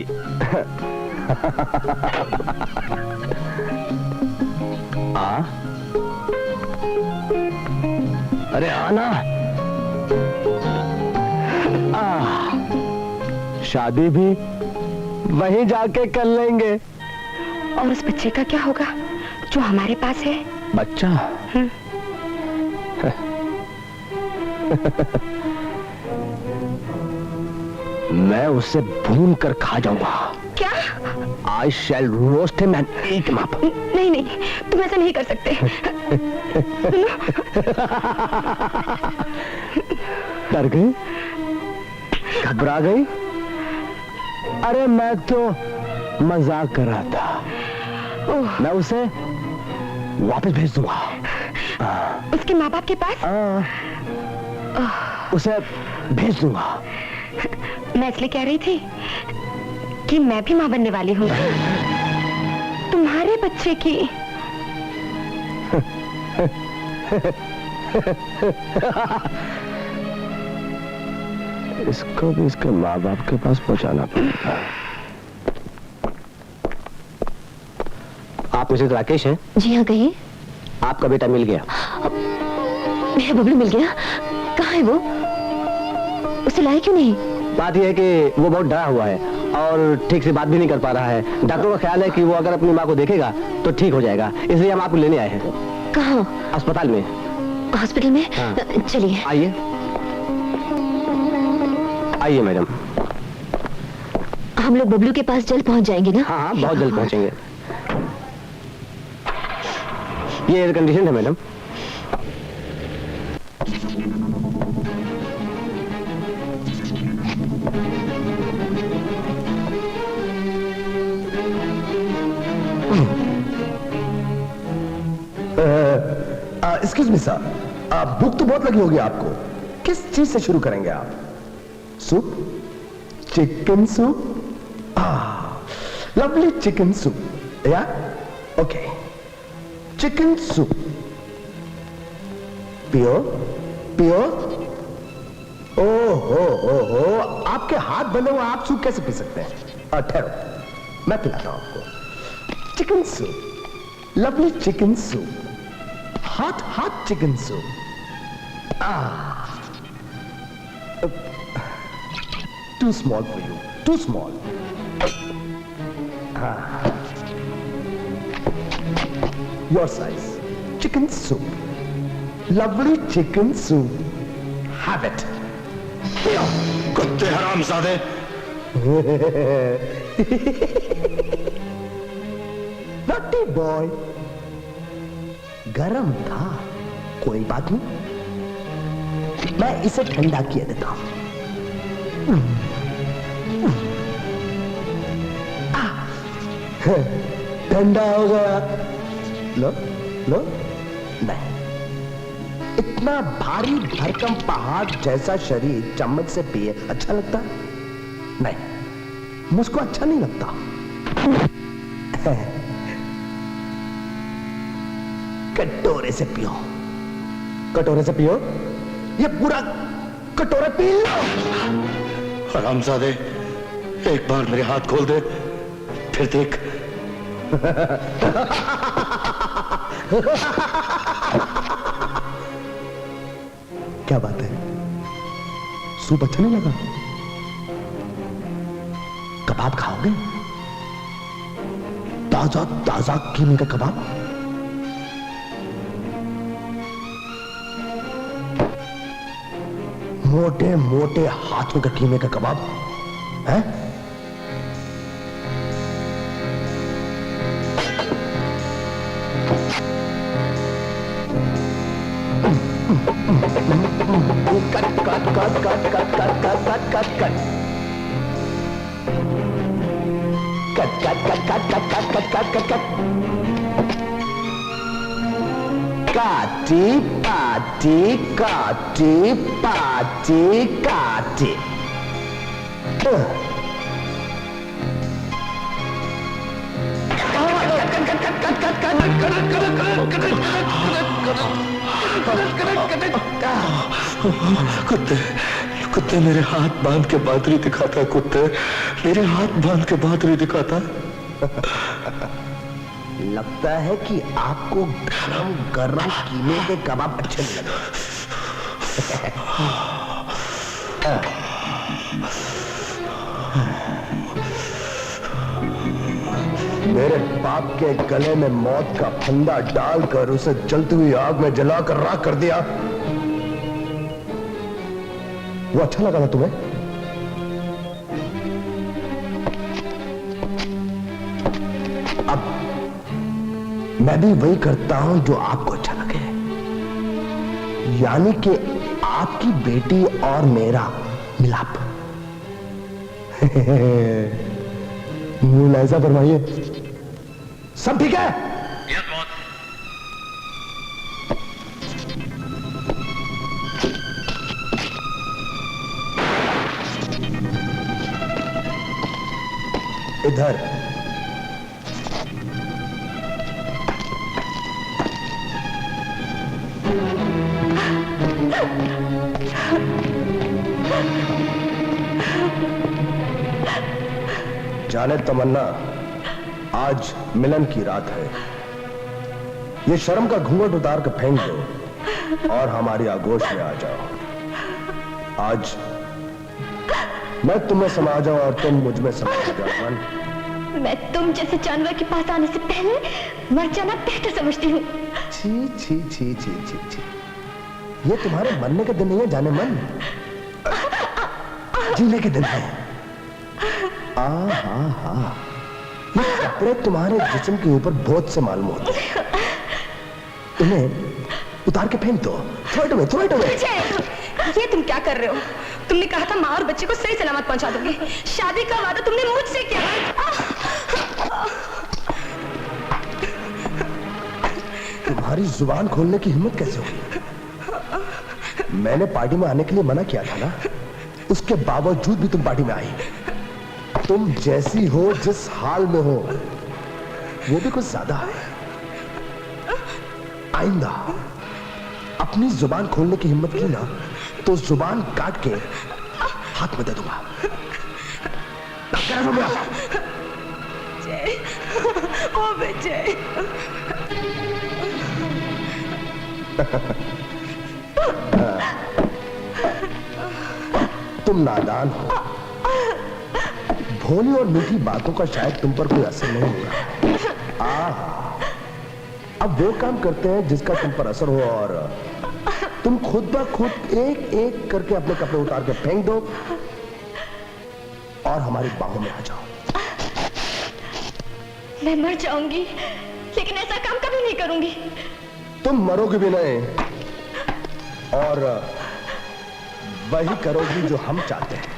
अरे आना। शादी भी वहीं जाके कर लेंगे। और उस बच्चे का क्या होगा जो हमारे पास है? बच्चा? मैं उसे भून कर खा जाऊंगा। क्या? I shall roast him and eat him up. नहीं नहीं, तुम ऐसा नहीं कर सकते। डर गई? घबरा गई? अरे मैं तो मजाक कर रहा था। मैं उसे वापस भेज दूंगा। उसके माँ बाप के पास? उसे भेज दूंगा। मैं इसलिए कह रही थी कि मैं भी माँ बनने वाली हूँ तुम्हारे बच्चे की। इसको भी इसके माँ बाप के पास पहुंचाना पड़ेगा। आप मिसेस राकेश हैं? जी हाँ, कहिए। आपका बेटा मिल गया। मेरा बबलू मिल गया? कहाँ है वो? उसे लाए क्यों नहीं? बात यह है कि वो बहुत डरा हुआ है और ठीक से बात भी नहीं कर पा रहा है। डॉक्टरों का ख्याल है कि वो अगर अपनी माँ को देखेगा तो ठीक हो जाएगा, इसलिए हम आपको लेने आए हैं। कहाँ? अस्पताल में। हॉस्पिटल में? हाँ। चलिए। आइए आइए मैडम। हम लोग बबलू के पास जल्द पहुंच जाएंगे ना? हाँ हाँ, बहुत जल्द पहुंचेंगे। ये एयर कंडीशन है मैडम। एक्सक्यूज मी सर, भूख तो बहुत लगी होगी आपको। किस चीज से शुरू करेंगे आप? Soup? Chicken soup? Lovely chicken soup. या ओके, चिकन सूप। पियो पियो। ओहो, आपके हाथ बने हुए आप सूप कैसे पी सकते हैं? ठहरो, मैं पिलाता हूं आपको। Chicken soup, lovely chicken soup, hot chicken soup. Too small for you. Too small. Your size. Chicken soup. Lovely chicken soup. Have it. कुत्ते हरामजादे। Naughty boy. गरम था, कोई बात नहीं, मैं इसे ठंडा किए देता हूं। ठंडा हो गया। लो लो। नहीं, इतना भारी भरकम पहाड़ जैसा शरीर चम्मच से पिए अच्छा लगता? नहीं, मुझको अच्छा नहीं लगता। कटोरे से पियो। कटोरे से पियो। ये पूरा कटोरा पी लो। हरामजादे, एक बार मेरे हाथ खोल दे, फिर देख। क्या बात है, सूप अच्छा नहीं लगा? कबाब खाओगे? ताजा ताजा कीमे का कबाब। मोटे मोटे हाथों का कीमे का कबाब है? Cut cut cut cut cut cut cut cut cut cut cut cut cut cut cut cut cut काटी पाटी काटी पाटी काटी कुत्ते कुत्ते मेरे हाथ बांध के बादरी दिखाता है। कुत्ते मेरे हाथ बांध के बादरी दिखाता। लगता है कि आपको गरम गरम कीमे के कबाब अच्छे नहीं लगे। मेरे बाप के गले में मौत का फंदा डालकर उसे जलती हुई आग में जलाकर राख कर दिया। वो अच्छा लगा ना तुम्हें? अब मैं भी वही करता हूं जो आपको अच्छा लगे, यानी कि आपकी बेटी और मेरा मिलाप। ऐसा फरमाइए। सब ठीक है? इधर जाने तमन्ना, आज मिलन की रात है। ये शर्म का घूंघट उतार कर फेंक दो और हमारी आगोश में आ जाओ। आज मैं तुम्हें समा जाऊं और तुम मुझ में समा जाओ। मैं तुम जैसे जानवर के पास आने से पहले मर जाना बेहतर समझती हूँ। छी छी छी छी छी छी, ये तुम्हारे मरने के दिन नहीं है जाने मन, जीने के दिन है। हाँ, ये कपड़े तुम्हारे जिस्म के ऊपर बहुत से मालूम होते हैं। इन्हें उतार के फेंक दो, थ्रो इट अवे। ये तुम क्या कर रहे हो? तुमने कहा था माँ और बच्चे को सही सलामत पहुंचा दोगे। शादी का वादा तुमने मुझसे किया। तुम्हारी जुबान खोलने की हिम्मत कैसे हुई? मैंने पार्टी में आने के लिए मना किया था ना, उसके बावजूद भी तुम पार्टी में आई। तुम जैसी हो, जिस हाल में हो, वो भी कुछ ज्यादा है। आइंदा अपनी जुबान खोलने की हिम्मत की ना, तो जुबान काट के हाथ में दे दूंगा। जय, ओ विजय। तुम नादान हो, भोली और मीठी बातों का शायद तुम पर कोई असर नहीं हुआ। अब वो काम करते हैं जिसका तुम पर असर हो, और तुम खुद ब खुद एक एक करके अपने कपड़े उतार के फेंक दो और हमारी बाहों में आ जाओ। मैं मर जाऊंगी, लेकिन ऐसा काम कभी नहीं करूंगी। तुम मरोगे भी नहीं, और वही करोगी जो हम चाहते हैं।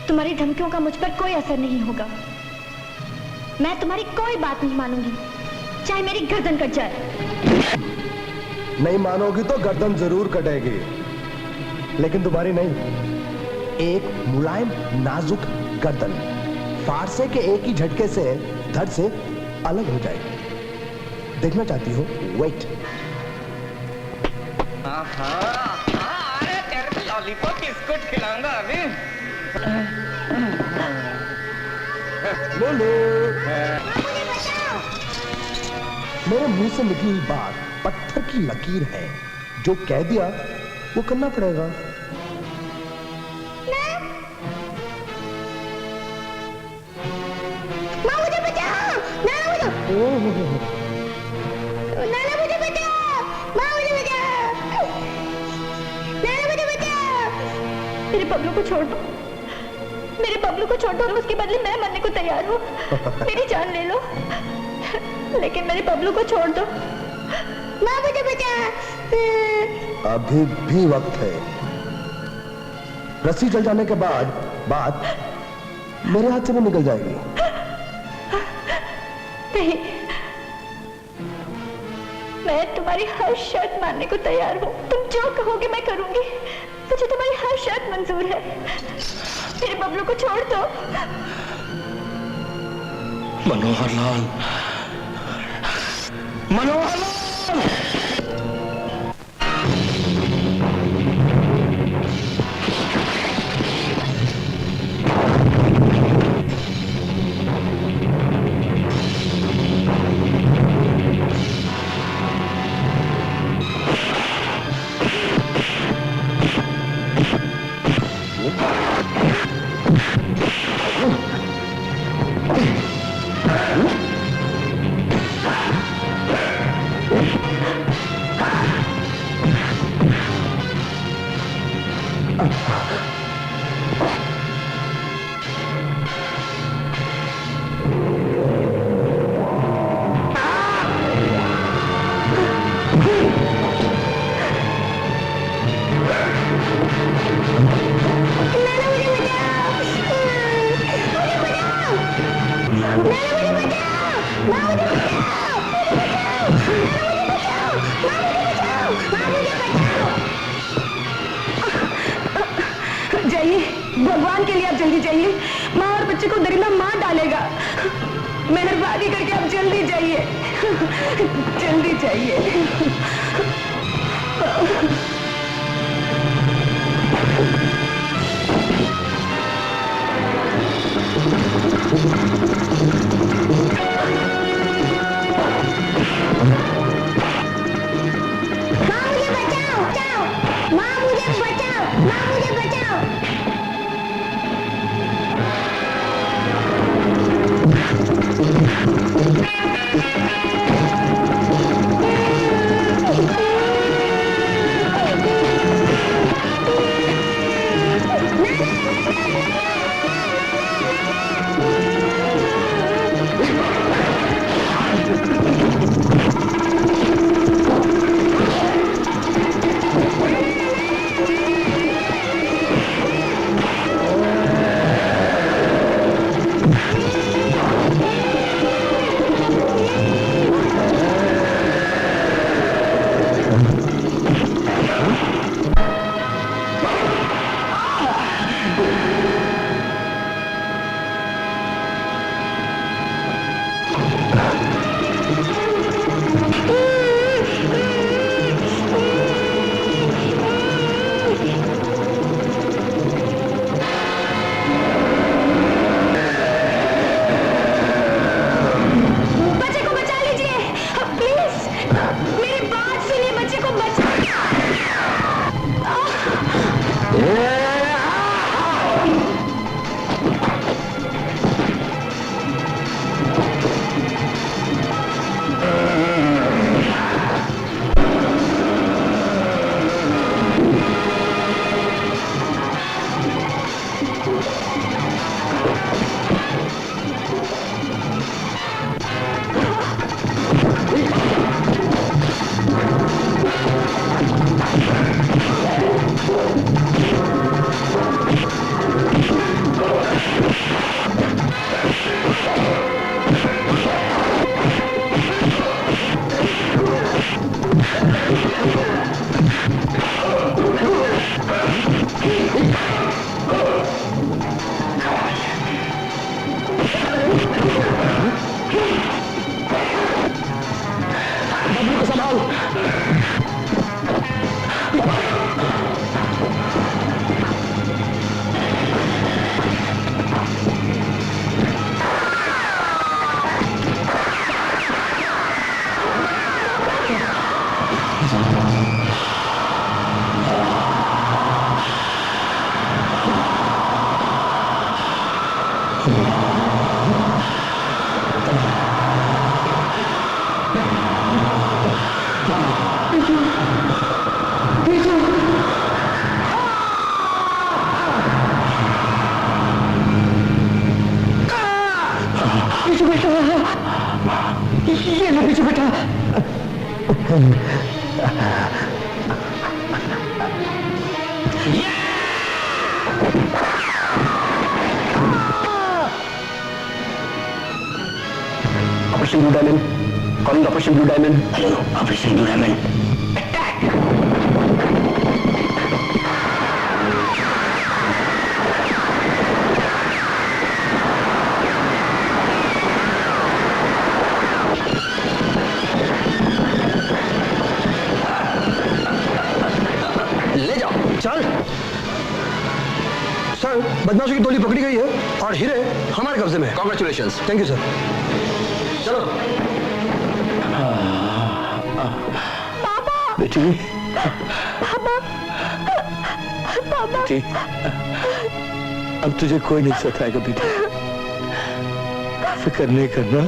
तुम्हारी धमकियों का मुझ पर कोई असर नहीं होगा। मैं तुम्हारी कोई बात नहीं मानूंगी, चाहे मेरी गर्दन कट जाए। नहीं मानोगी तो गर्दन जरूर कटेगी, लेकिन तुम्हारी नहीं। एक मुलायम नाजुक गर्दन फारसे के एक ही झटके से धड़ से अलग हो जाएगी। देखना चाहती हो? वेट। अरे तेरे लॉलीपॉप बिस्कुट खिलाऊंगा अभी। मेरे मुंह से निकली हुई बात पत्थर की लकीर है, जो कह दिया वो करना पड़ेगा। माँ मुझे बचाओ, नाना मुझे बचाओ, माँ मुझे बचाओ। बबलू को छोड़ दो, मेरे बबलू को छोड़ दो और उसके बदले मैं मरने को तैयार हूँ। मेरी जान ले लो, लेकिन मेरे बबलू को छोड़ दो। माँ मुझे बचा। अभी भी वक्त है। रस्सी जल जाने के बाद बात मेरे हाथ से भी निकल जाएगी। नहीं, मैं तुम्हारी हर शर्त मानने को तैयार हूँ। तुम जो कहोगे मैं करूंगी। मुझे तुम्हारी हर शर्त मंजूर है। मेरे बबलू को छोड़ दो। मनोहर लाल, मनोहर लाल। जाइए, भगवान के लिए आप जल्दी जाइए। माँ और बच्चे को दरिंदा मार डालेगा। मेहरबानी करके आप जल्दी जाइए, जल्दी जाइए। माँ मुझे बचाओ, बचाओ। माँ मुझे बचाओ, माँ मुझे बचाओ। पीछे बेटा, ये ले पीछे बेटा। Operation blue diamond, calling operation blue diamond. Hello operation blue diamond. ले जाओ, चल। सर, बदमाशों की टोली पकड़ी गई है और हीरे हमारे कब्जे में है। कांग्रेचुलेशंस। Thank you sir. चलो। बेटी, बेटी, अब तुझे कोई नहीं सताएगा बेटी, फिक्र नहीं करना,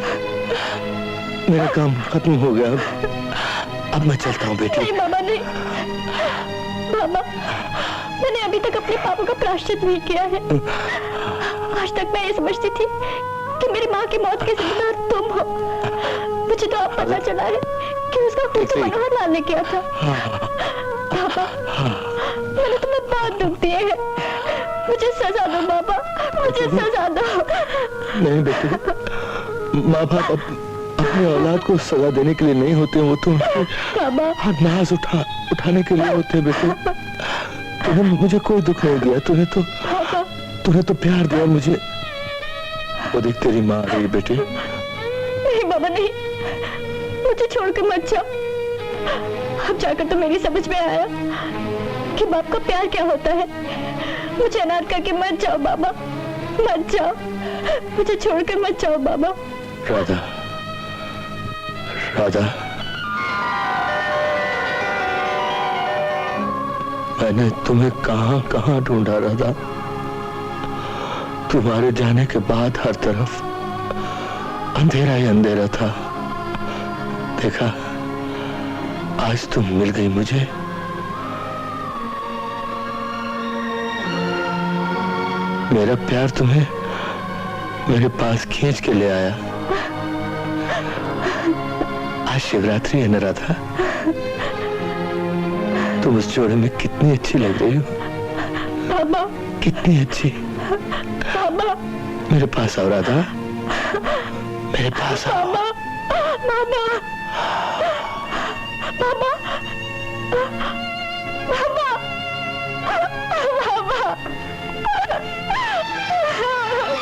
मेरा काम खत्म हो गया। अब मैं चलता हूँ बेटी। नहीं बाबा नहीं, बाबा मैंने अभी तक अपने पापों का प्रायश्चित नहीं किया है। आज तक मैं ये समझती थी कि मेरी माँ की मौत के जिम्मेदार तुम हो। मुझे तो अब पता चला है कि उसका खून तो मनोहर लाल ने किया था। बाबा मैंने तुम्हें बहुत दुख दिए हैं, मुझे सजा दो बाबा, मुझे सजा दो। नहीं बेटी, माँ बाप अपनी औलाद को सजा देने के लिए नहीं होते, वो तो बाबा नाज उठाने के लिए होते हैं बेटे। तूने मुझे कोई दुख नहीं दिया, तूने तो प्यार दिया मुझे। वो देख तेरी माँ आ रही बेटे। नहीं बाबा नहीं, मुझे छोड़कर मत जाओ। अब जाकर तो मेरी समझ में आया कि बाप का प्यार क्या होता है। मुझे अनाथ करके मत जाओ बाबा, मत जाओ, मुझे छोड़कर मत जाओ बाबा। राधा, राधा, मैंने तुम्हें कहां कहां ढूंढा राधा। तुम्हारे जाने के बाद हर तरफ अंधेरा ही अंधेरा था। देखा, आज तुम मिल गई मुझे। मेरा प्यार तुम्हें मेरे पास खींच के ले आया। आज शिवरात्रि है न राधा, तुम उस जोड़े में कितनी अच्छी लग रही हो। बाबा कितनी अच्छी। बाबा मेरे पास आओ राधा, मेरे पास आओ। बाबा